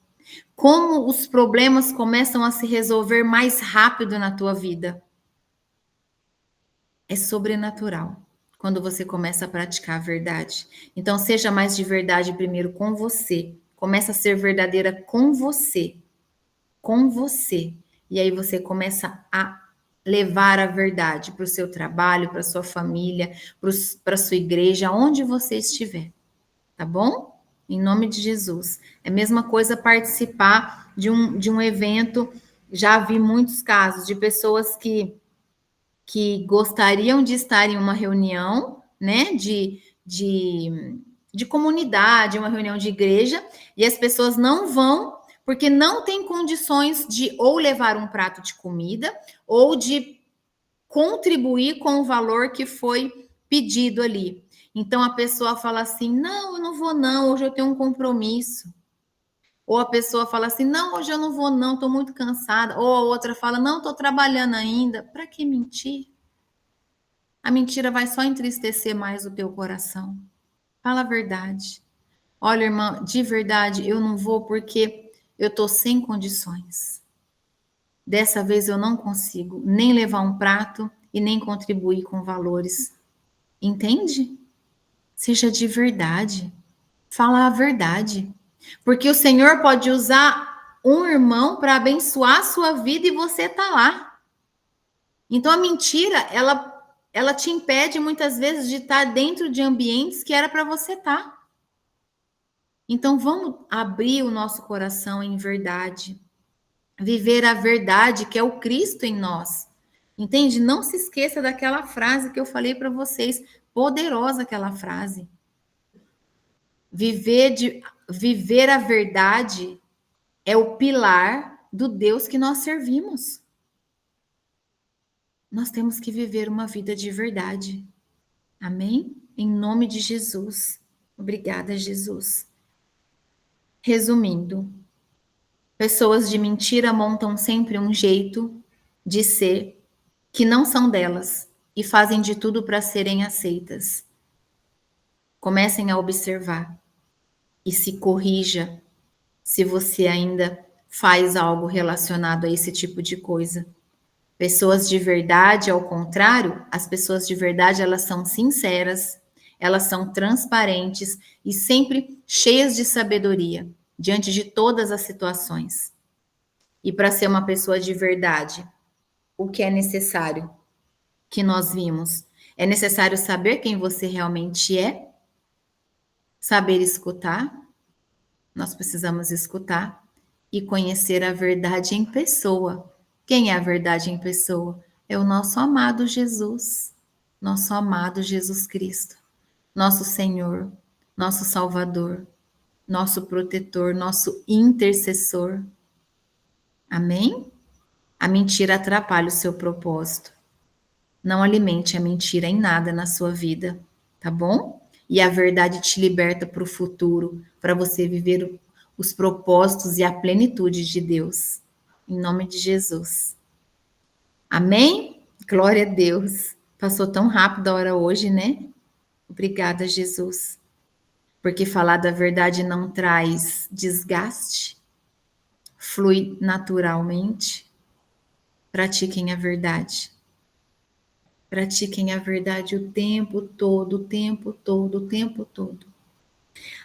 como os problemas começam a se resolver mais rápido na tua vida. É sobrenatural quando você começa a praticar a verdade. Então, seja mais de verdade primeiro com você. Começa a ser verdadeira com você. Com você. E aí você começa a levar a verdade para o seu trabalho, para a sua família, para a sua igreja, onde você estiver. Tá bom? Em nome de Jesus. É a mesma coisa participar de um evento. Já vi muitos casos de pessoas que gostariam de estar em uma reunião, né, de comunidade, uma reunião de igreja, e as pessoas não vão porque não tem condições de ou levar um prato de comida ou de contribuir com o valor que foi pedido ali. Então a pessoa fala assim: não, eu não vou não, hoje eu tenho um compromisso. Ou a pessoa fala assim: não, hoje eu não vou não, estou muito cansada. Ou a outra fala: não, estou trabalhando ainda. Para que mentir? A mentira vai só entristecer mais o teu coração. Fala a verdade. Olha, irmã, de verdade, eu não vou porque eu estou sem condições. Dessa vez eu não consigo nem levar um prato e nem contribuir com valores. Entende? Seja de verdade. Fala a verdade. Porque o Senhor pode usar um irmão para abençoar a sua vida e você tá lá. Então a mentira, ela ela te impede muitas vezes de estar dentro de ambientes que era para você estar. Então vamos abrir o nosso coração em verdade, viver a verdade que é o Cristo em nós. Entende? Não se esqueça daquela frase que eu falei para vocês, poderosa aquela frase. Viver a verdade é o pilar do Deus que nós servimos. Nós temos que viver uma vida de verdade. Amém? Em nome de Jesus. Obrigada, Jesus. Resumindo, pessoas de mentira montam sempre um jeito de ser que não são delas e fazem de tudo para serem aceitas. Comecem a observar e se corrija se você ainda faz algo relacionado a esse tipo de coisa. Pessoas de verdade, ao contrário, as pessoas de verdade, elas são sinceras, elas são transparentes e sempre cheias de sabedoria diante de todas as situações. E para ser uma pessoa de verdade, o que é necessário que nós vimos? É necessário saber quem você realmente é, saber escutar. Nós precisamos escutar e conhecer a verdade em pessoa. Quem é a verdade em pessoa? É o nosso amado Jesus, nosso amado Jesus Cristo, nosso Senhor, nosso Salvador, nosso protetor, nosso intercessor. Amém? A mentira atrapalha o seu propósito. Não alimente a mentira em nada na sua vida, tá bom? E a verdade te liberta para o futuro, para você viver os propósitos e a plenitude de Deus. Em nome de Jesus. Amém? Glória a Deus. Passou tão rápido a hora hoje, né? Obrigada, Jesus. Porque falar da verdade não traz desgaste, flui naturalmente. Pratiquem a verdade. Pratiquem a verdade o tempo todo, o tempo todo, o tempo todo.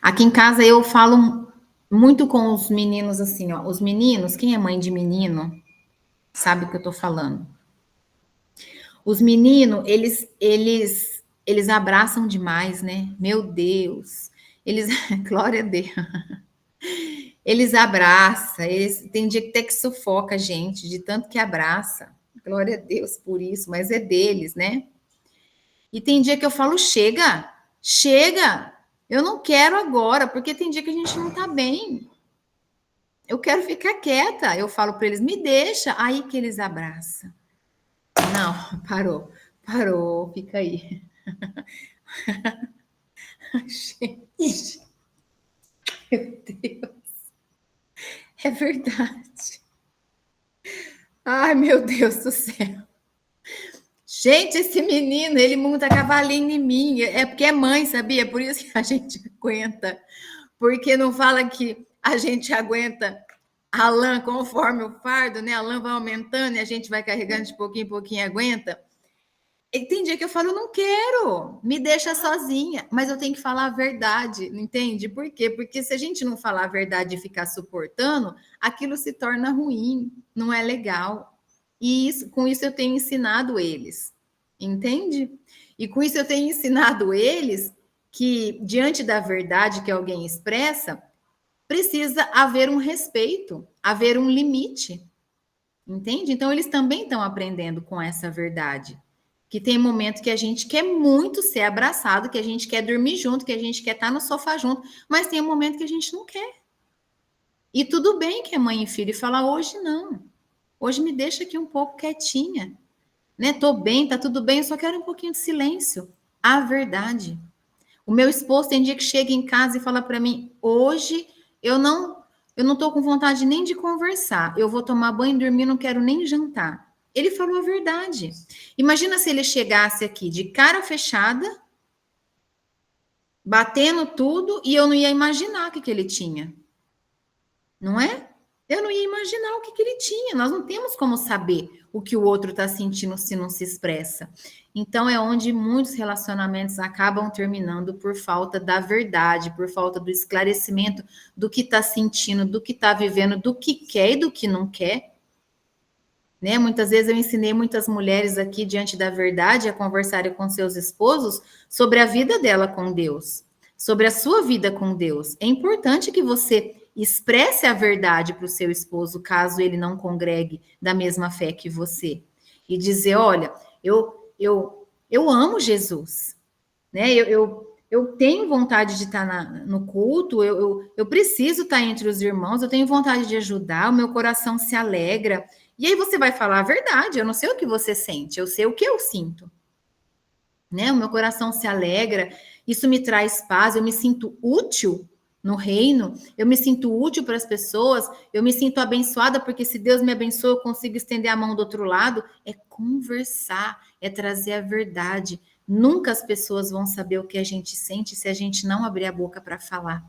Aqui em casa eu falo muito com os meninos assim, ó. Os meninos, quem é mãe de menino, sabe o que eu tô falando. Os meninos, eles abraçam demais, né? Meu Deus. Eles, glória a Deus. Eles abraçam, tem dia que até que sufoca a gente, de tanto que abraça. Glória a Deus por isso, mas é deles, né? E tem dia que eu falo, chega, chega, eu não quero agora, porque tem dia que a gente não tá bem. Eu quero ficar quieta. Eu falo para eles, me deixa, aí que eles abraçam. Não, parou, fica aí. Gente, meu Deus, é verdade. Ai, meu Deus do céu. Gente, esse menino, ele monta cavalinho em mim. É porque é mãe, sabia? Por isso que a gente aguenta. Porque não fala que a gente aguenta a lã conforme o fardo, né? A lã vai aumentando e a gente vai carregando de pouquinho em pouquinho e aguenta. E tem dia que eu falo, não quero, me deixa sozinha, mas eu tenho que falar a verdade, entende? Por quê? Porque se a gente não falar a verdade e ficar suportando, aquilo se torna ruim, não é legal. E isso, com isso eu tenho ensinado eles, entende? E com isso eu tenho ensinado eles que, diante da verdade que alguém expressa, precisa haver um respeito, haver um limite, entende? Então, eles também estão aprendendo com essa verdade. Que tem momento que a gente quer muito ser abraçado, que a gente quer dormir junto, que a gente quer estar no sofá junto, mas tem um momento que a gente não quer. E tudo bem que é mãe e filho fala, hoje não. Hoje me deixa aqui um pouco quietinha. Né? Tô bem, tá tudo bem, eu só quero um pouquinho de silêncio. A verdade. O meu esposo tem dia que chega em casa e fala para mim, hoje eu não tô com vontade nem de conversar. Eu vou tomar banho, dormir, não quero nem jantar. Ele falou a verdade. Imagina se ele chegasse aqui de cara fechada, batendo tudo, e eu não ia imaginar o que ele tinha. Não é? Eu não ia imaginar o que ele tinha. Nós não temos como saber o que o outro está sentindo se não se expressa. Então, é onde muitos relacionamentos acabam terminando por falta da verdade, por falta do esclarecimento do que está sentindo, do que está vivendo, do que quer e do que não quer. né? Muitas vezes eu ensinei muitas mulheres aqui diante da verdade a conversarem com seus esposos sobre a vida dela com Deus, sobre a sua vida com Deus. É importante que você expresse a verdade para o seu esposo, caso ele não congregue da mesma fé que você. E dizer, olha, eu amo Jesus, né? Eu tenho vontade de estar no culto, eu preciso estar entre os irmãos, eu tenho vontade de ajudar, o meu coração se alegra. E aí você vai falar a verdade, eu não sei o que você sente, eu sei o que eu sinto. Né? O meu coração se alegra, isso me traz paz, eu me sinto útil no reino, eu me sinto útil para as pessoas, eu me sinto abençoada, porque se Deus me abençoa, eu consigo estender a mão do outro lado. É conversar, é trazer a verdade. Nunca as pessoas vão saber o que a gente sente se a gente não abrir a boca para falar.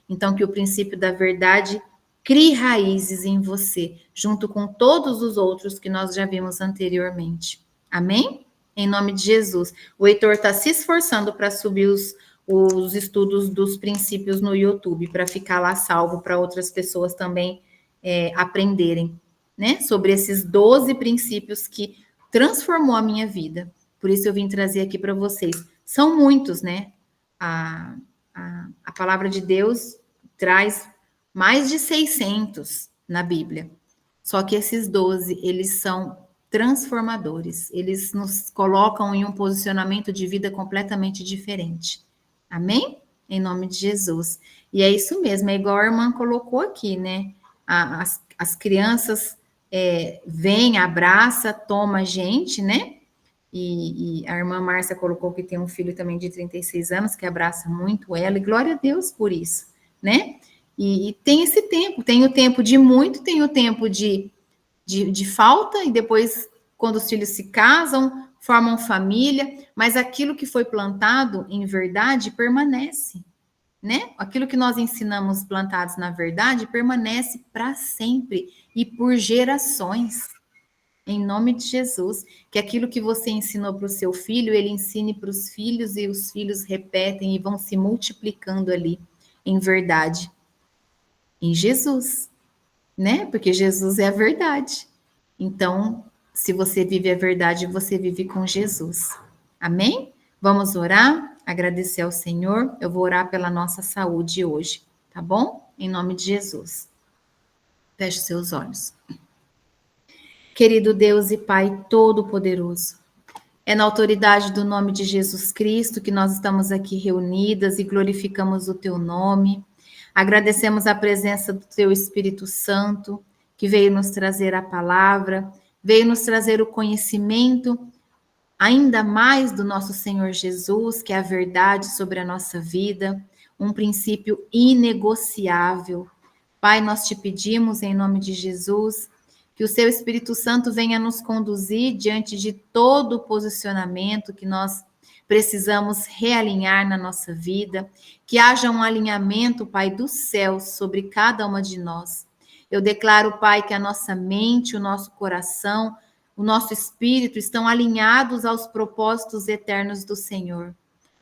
Então, que o princípio da verdade crie raízes em você, junto com todos os outros que nós já vimos anteriormente. Amém? Em nome de Jesus. O Heitor está se esforçando para subir os estudos dos princípios no YouTube, para ficar lá salvo para outras pessoas também aprenderem, né? Sobre esses 12 princípios que transformou a minha vida. Por isso eu vim trazer aqui para vocês. São muitos, né? A palavra de Deus traz mais de 600 na Bíblia. Só que esses 12, eles são transformadores. Eles nos colocam em um posicionamento de vida completamente diferente. Amém? Em nome de Jesus. E é isso mesmo, é igual a irmã colocou aqui, né? As crianças vêm, abraça, toma a gente, né? E a irmã Márcia colocou que tem um filho também de 36 anos que abraça muito ela, e glória a Deus por isso, né? E tem esse tempo, tem o tempo de muito, tem o tempo de falta, e depois, quando os filhos se casam, formam família, mas aquilo que foi plantado em verdade permanece, né? Aquilo que nós ensinamos plantados na verdade permanece para sempre e por gerações. Em nome de Jesus, que aquilo que você ensinou para o seu filho, ele ensine para os filhos, e os filhos repetem e vão se multiplicando ali em verdade. Em Jesus, né? Porque Jesus é a verdade. Então, se você vive a verdade, você vive com Jesus. Amém? Vamos orar, agradecer ao Senhor. Eu vou orar pela nossa saúde hoje, tá bom? Em nome de Jesus. Feche seus olhos. Querido Deus e Pai Todo-Poderoso, é na autoridade do nome de Jesus Cristo que nós estamos aqui reunidas e glorificamos o Teu nome. Agradecemos a presença do Teu Espírito Santo, que veio nos trazer a palavra, veio nos trazer o conhecimento ainda mais do nosso Senhor Jesus, que é a verdade sobre a nossa vida, um princípio inegociável. Pai, nós te pedimos em nome de Jesus que o Seu Espírito Santo venha nos conduzir diante de todo o posicionamento que nós precisamos realinhar na nossa vida, que haja um alinhamento, Pai, do céu sobre cada uma de nós. Eu declaro, Pai, que a nossa mente, o nosso coração, o nosso espírito estão alinhados aos propósitos eternos do Senhor.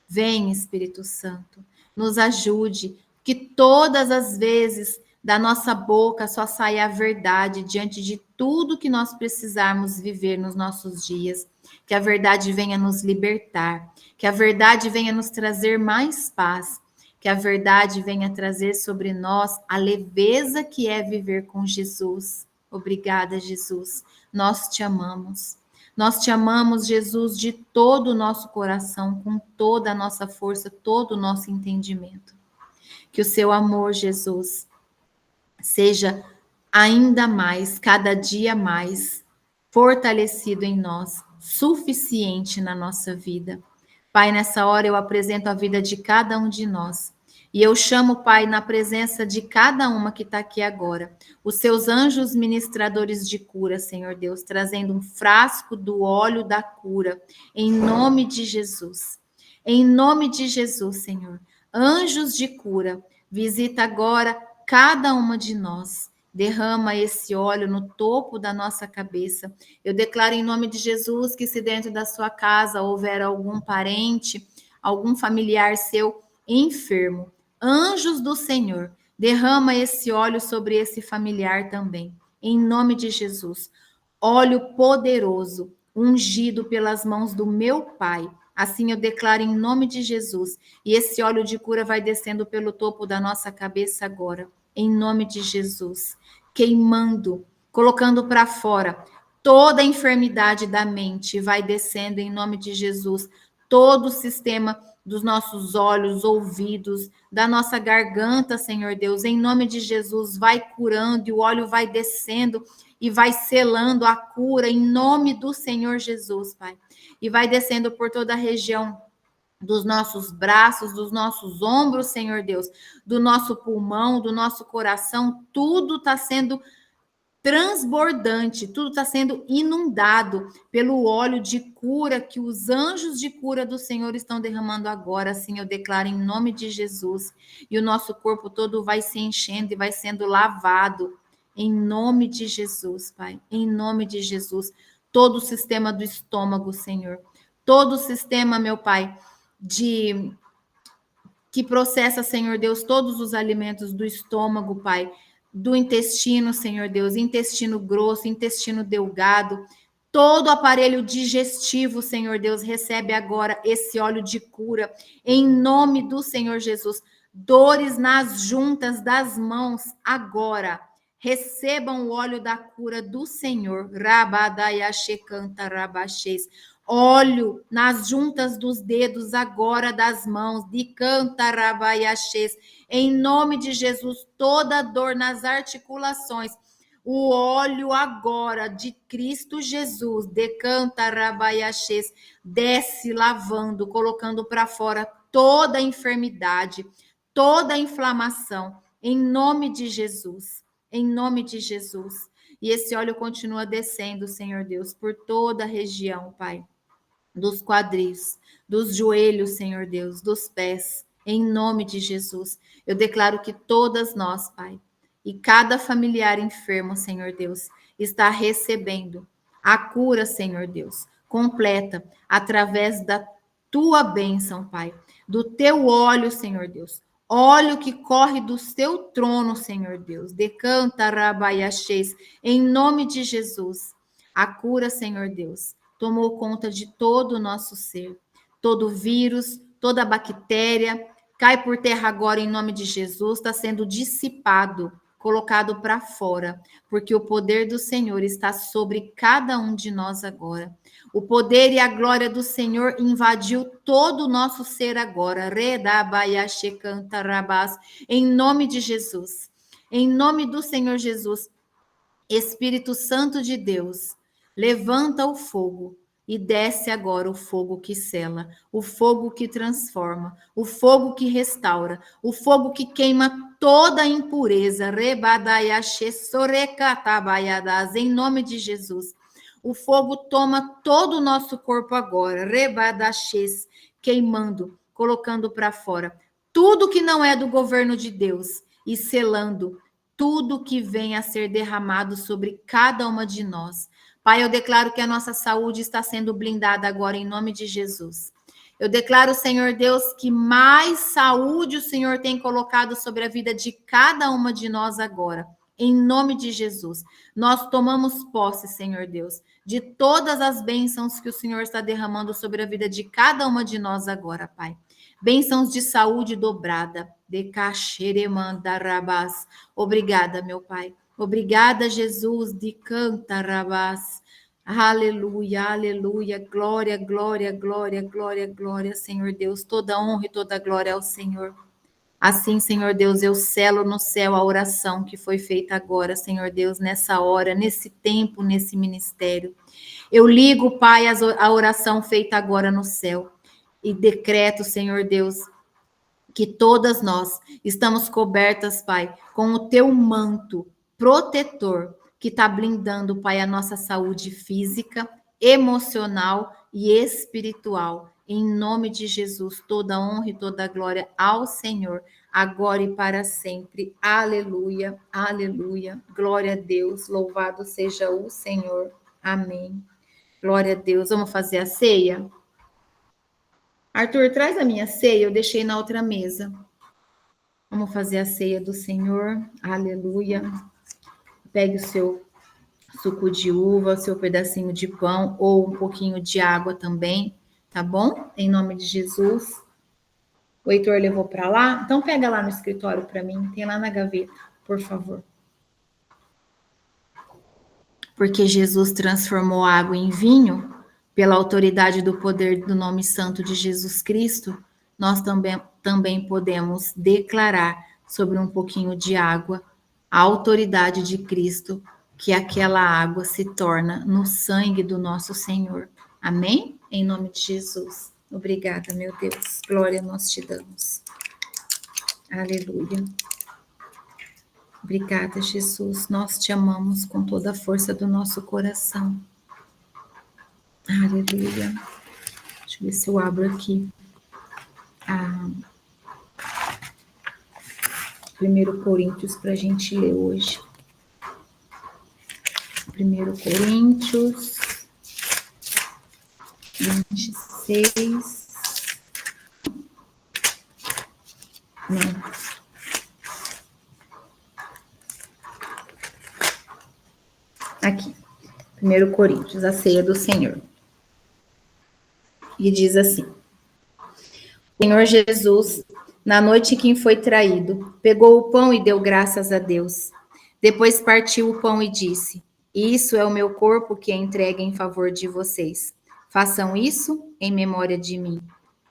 Vem, Espírito Santo, nos ajude, que todas as vezes da nossa boca só saia a verdade diante de tudo que nós precisarmos viver nos nossos dias. Que a verdade venha nos libertar, que a verdade venha nos trazer mais paz, que a verdade venha trazer sobre nós a leveza que é viver com Jesus. Obrigada, Jesus. Nós te amamos. Nós te amamos, Jesus, de todo o nosso coração, com toda a nossa força, todo o nosso entendimento. Que o seu amor, Jesus, seja ainda mais, cada dia mais, fortalecido em nós, suficiente na nossa vida. Pai, nessa hora eu apresento a vida de cada um de nós. E eu chamo, Pai, na presença de cada uma que está aqui agora, os seus anjos ministradores de cura, Senhor Deus, trazendo um frasco do óleo da cura, em nome de Jesus. Em nome de Jesus, Senhor. Anjos de cura, visita agora cada uma de nós. Derrama esse óleo no topo da nossa cabeça. Eu declaro em nome de Jesus que se dentro da sua casa houver algum parente, algum familiar seu enfermo, anjos do Senhor, derrama esse óleo sobre esse familiar também. Em nome de Jesus. óleo poderoso, ungido pelas mãos do meu Pai. Assim eu declaro em nome de Jesus. E esse óleo de cura vai descendo pelo topo da nossa cabeça agora, em nome de Jesus, queimando, colocando para fora toda a enfermidade da mente, vai descendo em nome de Jesus. Todo o sistema dos nossos olhos, ouvidos, da nossa garganta, Senhor Deus, em nome de Jesus, vai curando e o óleo vai descendo e vai selando a cura em nome do Senhor Jesus, Pai. E vai descendo por toda a região dos nossos braços, dos nossos ombros, Senhor Deus, do nosso pulmão, do nosso coração, tudo está sendo transbordante, tudo está sendo inundado pelo óleo de cura que os anjos de cura do Senhor estão derramando agora. Assim eu declaro em nome de Jesus. E o nosso corpo todo vai se enchendo e vai sendo lavado em nome de Jesus, Pai. Em nome de Jesus. Todo o sistema do estômago, Senhor. Todo o sistema, meu Pai, que processa, Senhor Deus, todos os alimentos do estômago, Pai, do intestino, Senhor Deus, intestino grosso, intestino delgado, todo o aparelho digestivo, Senhor Deus, recebe agora esse óleo de cura, em nome do Senhor Jesus. Dores nas juntas das mãos, agora, recebam o óleo da cura do Senhor. Rabadaiachecanta rabaxês. Óleo nas juntas dos dedos agora das mãos, de cantarabaiachês, em nome de Jesus, toda dor nas articulações, o óleo agora de Cristo Jesus, de cantarabaiachês, desce lavando, colocando para fora toda a enfermidade, toda a inflamação, em nome de Jesus, em nome de Jesus. E esse óleo continua descendo, Senhor Deus, por toda a região, Pai, dos quadris, dos joelhos, Senhor Deus, dos pés, em nome de Jesus. Eu declaro que todas nós, Pai, e cada familiar enfermo, Senhor Deus, está recebendo a cura, Senhor Deus, completa, através da tua bênção, Pai, do teu óleo, Senhor Deus, óleo que corre do teu trono, Senhor Deus, decanta rabaiachês, em nome de Jesus, a cura, Senhor Deus, tomou conta de todo o nosso ser. Todo vírus, toda bactéria, cai por terra agora em nome de Jesus, está sendo dissipado, colocado para fora, porque o poder do Senhor está sobre cada um de nós agora. O poder e a glória do Senhor invadiu todo o nosso ser agora. Em nome de Jesus. Em nome do Senhor Jesus. Espírito Santo de Deus, levanta o fogo e desce agora o fogo que sela, o fogo que transforma, o fogo que restaura, o fogo que queima toda a impureza. Em nome de Jesus. O fogo toma todo o nosso corpo agora, queimando, colocando para fora tudo que não é do governo de Deus e selando tudo que vem a ser derramado sobre cada uma de nós. Pai, eu declaro que a nossa saúde está sendo blindada agora em nome de Jesus. Eu declaro, Senhor Deus, que mais saúde o Senhor tem colocado sobre a vida de cada uma de nós agora. Em nome de Jesus, nós tomamos posse, Senhor Deus, de todas as bênçãos que o Senhor está derramando sobre a vida de cada uma de nós agora, Pai. Bênçãos de saúde dobrada. De caxeremandarabás. Obrigada, meu Pai. Obrigada, Jesus, de cantarabás. Aleluia, aleluia. Glória, glória, glória, glória, glória, Senhor Deus. Toda honra e toda glória ao Senhor. Assim, Senhor Deus, eu selo no céu a oração que foi feita agora, Senhor Deus, nessa hora, nesse tempo, nesse ministério. Eu ligo, Pai, a oração feita agora no céu e decreto, Senhor Deus, que todas nós estamos cobertas, Pai, com o teu manto protetor que está blindando, Pai, a nossa saúde física, emocional e espiritual. Em nome de Jesus, toda honra e toda glória ao Senhor, agora e para sempre. Aleluia, aleluia. Glória a Deus, louvado seja o Senhor. Amém. Glória a Deus. Vamos fazer a ceia? Arthur, traz a minha ceia, eu deixei na outra mesa. Vamos fazer a ceia do Senhor. Aleluia. Pegue suco de uva, o seu pedacinho de pão ou um pouquinho de água também, tá bom? Em nome de Jesus. O Heitor levou para lá, então pega lá no escritório para mim, tem lá na gaveta, por favor. Porque Jesus transformou a água em vinho, pela autoridade do poder do nome santo de Jesus Cristo, nós também podemos declarar sobre um pouquinho de água a autoridade de Cristo, que aquela água se torna no sangue do nosso Senhor. Amém? Em nome de Jesus. Obrigada, meu Deus. Glória nós te damos. Aleluia. Obrigada, Jesus. Nós te amamos com toda a força do nosso coração. Aleluia. Deixa eu ver se eu abro aqui. 1 Coríntios para a gente ler hoje. 1 Coríntios 26. Não. Aqui. 1 Coríntios, a ceia do Senhor. E diz assim: O Senhor Jesus, na noite em que foi traído, pegou o pão e deu graças a Deus. Depois partiu o pão e disse: Isso é o meu corpo que é entregue em favor de vocês. Façam isso em memória de mim.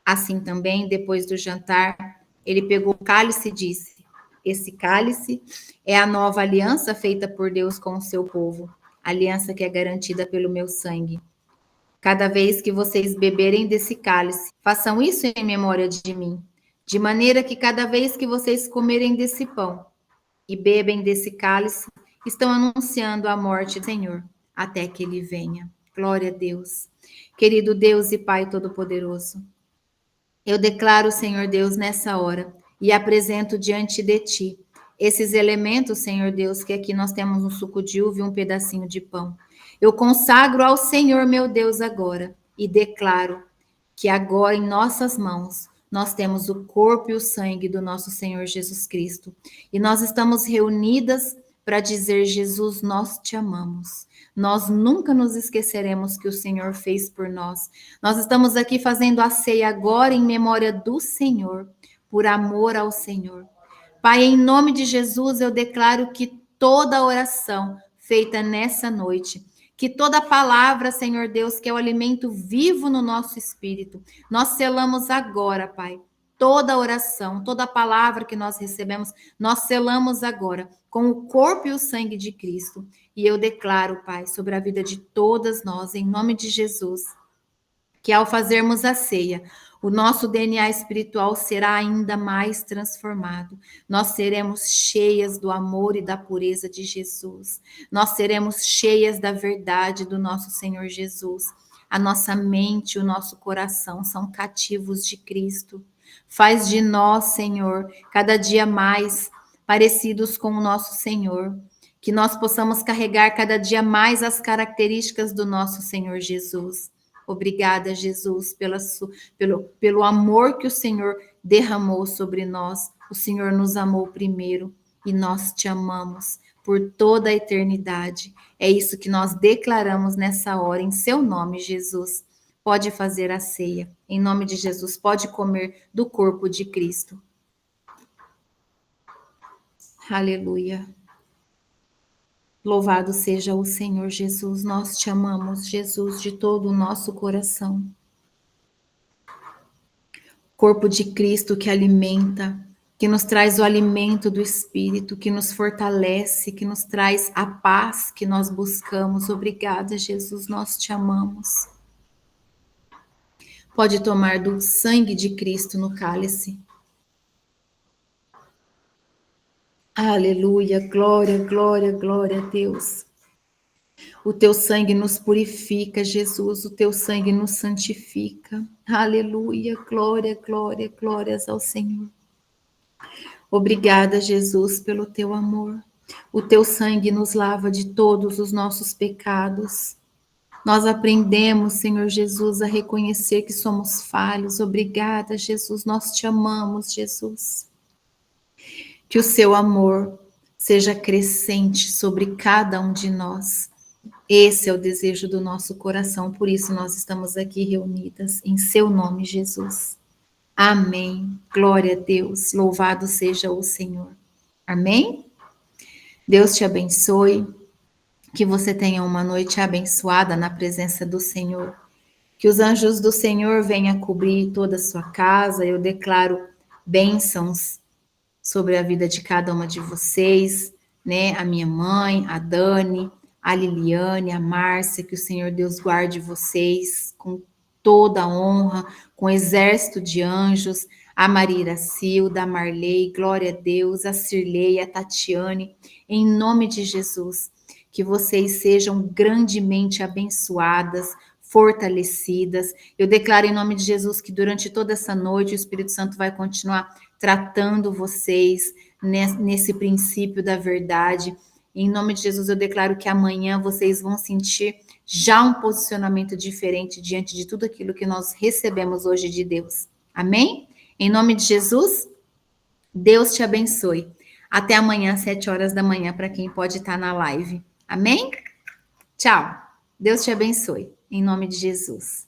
Assim também, depois do jantar, ele pegou o cálice e disse: Esse cálice é a nova aliança feita por Deus com o seu povo, aliança que é garantida pelo meu sangue. Cada vez que vocês beberem desse cálice, façam isso em memória de mim, de maneira que cada vez que vocês comerem desse pão e bebem desse cálice, estão anunciando a morte do Senhor, até que ele venha. Glória a Deus. Querido Deus e Pai Todo-Poderoso, eu declaro, Senhor Deus, nessa hora e apresento diante de Ti esses elementos, Senhor Deus, que aqui nós temos um suco de uva e um pedacinho de pão. Eu consagro ao Senhor, meu Deus, agora e declaro que agora em nossas mãos nós temos o corpo e o sangue do nosso Senhor Jesus Cristo. E nós estamos reunidas para dizer: Jesus, nós te amamos. Nós nunca nos esqueceremos que o Senhor fez por nós. Nós estamos aqui fazendo a ceia agora em memória do Senhor, por amor ao Senhor. Pai, em nome de Jesus, eu declaro que toda oração feita nessa noite, que toda palavra, Senhor Deus, que é o alimento vivo no nosso espírito, nós selamos agora, Pai. Toda oração, toda palavra que nós recebemos, nós selamos agora com o corpo e o sangue de Cristo. E eu declaro, Pai, sobre a vida de todas nós, em nome de Jesus, que ao fazermos a ceia, o nosso DNA espiritual será ainda mais transformado. Nós seremos cheias do amor e da pureza de Jesus. Nós seremos cheias da verdade do nosso Senhor Jesus. A nossa mente e o nosso coração são cativos de Cristo. Faz de nós, Senhor, cada dia mais parecidos com o nosso Senhor. Que nós possamos carregar cada dia mais as características do nosso Senhor Jesus. Obrigada, Jesus, pelo amor que o Senhor derramou sobre nós. O Senhor nos amou primeiro e nós te amamos por toda a eternidade. É isso que nós declaramos nessa hora, em seu nome, Jesus. Pode fazer a ceia. Em nome de Jesus, pode comer do corpo de Cristo. Aleluia. Louvado seja o Senhor Jesus, nós te amamos, Jesus, de todo o nosso coração. Corpo de Cristo que alimenta, que nos traz o alimento do Espírito, que nos fortalece, que nos traz a paz que nós buscamos. Obrigada, Jesus, nós te amamos. Pode tomar do sangue de Cristo no cálice. Aleluia, glória, glória, glória a Deus. O teu sangue nos purifica, Jesus, o teu sangue nos santifica. Aleluia, glória, glória, glórias ao Senhor. Obrigada, Jesus, pelo teu amor. O teu sangue nos lava de todos os nossos pecados. Nós aprendemos, Senhor Jesus, a reconhecer que somos falhos. Obrigada, Jesus, nós te amamos, Jesus. Que o seu amor seja crescente sobre cada um de nós. Esse é o desejo do nosso coração, por isso nós estamos aqui reunidas em seu nome, Jesus. Amém. Glória a Deus. Louvado seja o Senhor. Amém? Deus te abençoe. Que você tenha uma noite abençoada na presença do Senhor. Que os anjos do Senhor venham cobrir toda a sua casa. Eu declaro bênçãos sobre a vida de cada uma de vocês, né? A minha mãe, a Dani, a Liliane, a Márcia, que o Senhor Deus guarde vocês com toda a honra, com exército de anjos, a Maria Iracilda, a Marley, glória a Deus, a Cirlei, a Tatiane, em nome de Jesus, que vocês sejam grandemente abençoadas, fortalecidas. Eu declaro em nome de Jesus que durante toda essa noite o Espírito Santo vai continuar tratando vocês nesse princípio da verdade. Em nome de Jesus, eu declaro que amanhã vocês vão sentir já um posicionamento diferente diante de tudo aquilo que nós recebemos hoje de Deus. Amém? Em nome de Jesus, Deus te abençoe. Até amanhã, às 7 horas da manhã, para quem pode estar na live. Amém? Tchau. Deus te abençoe. Em nome de Jesus.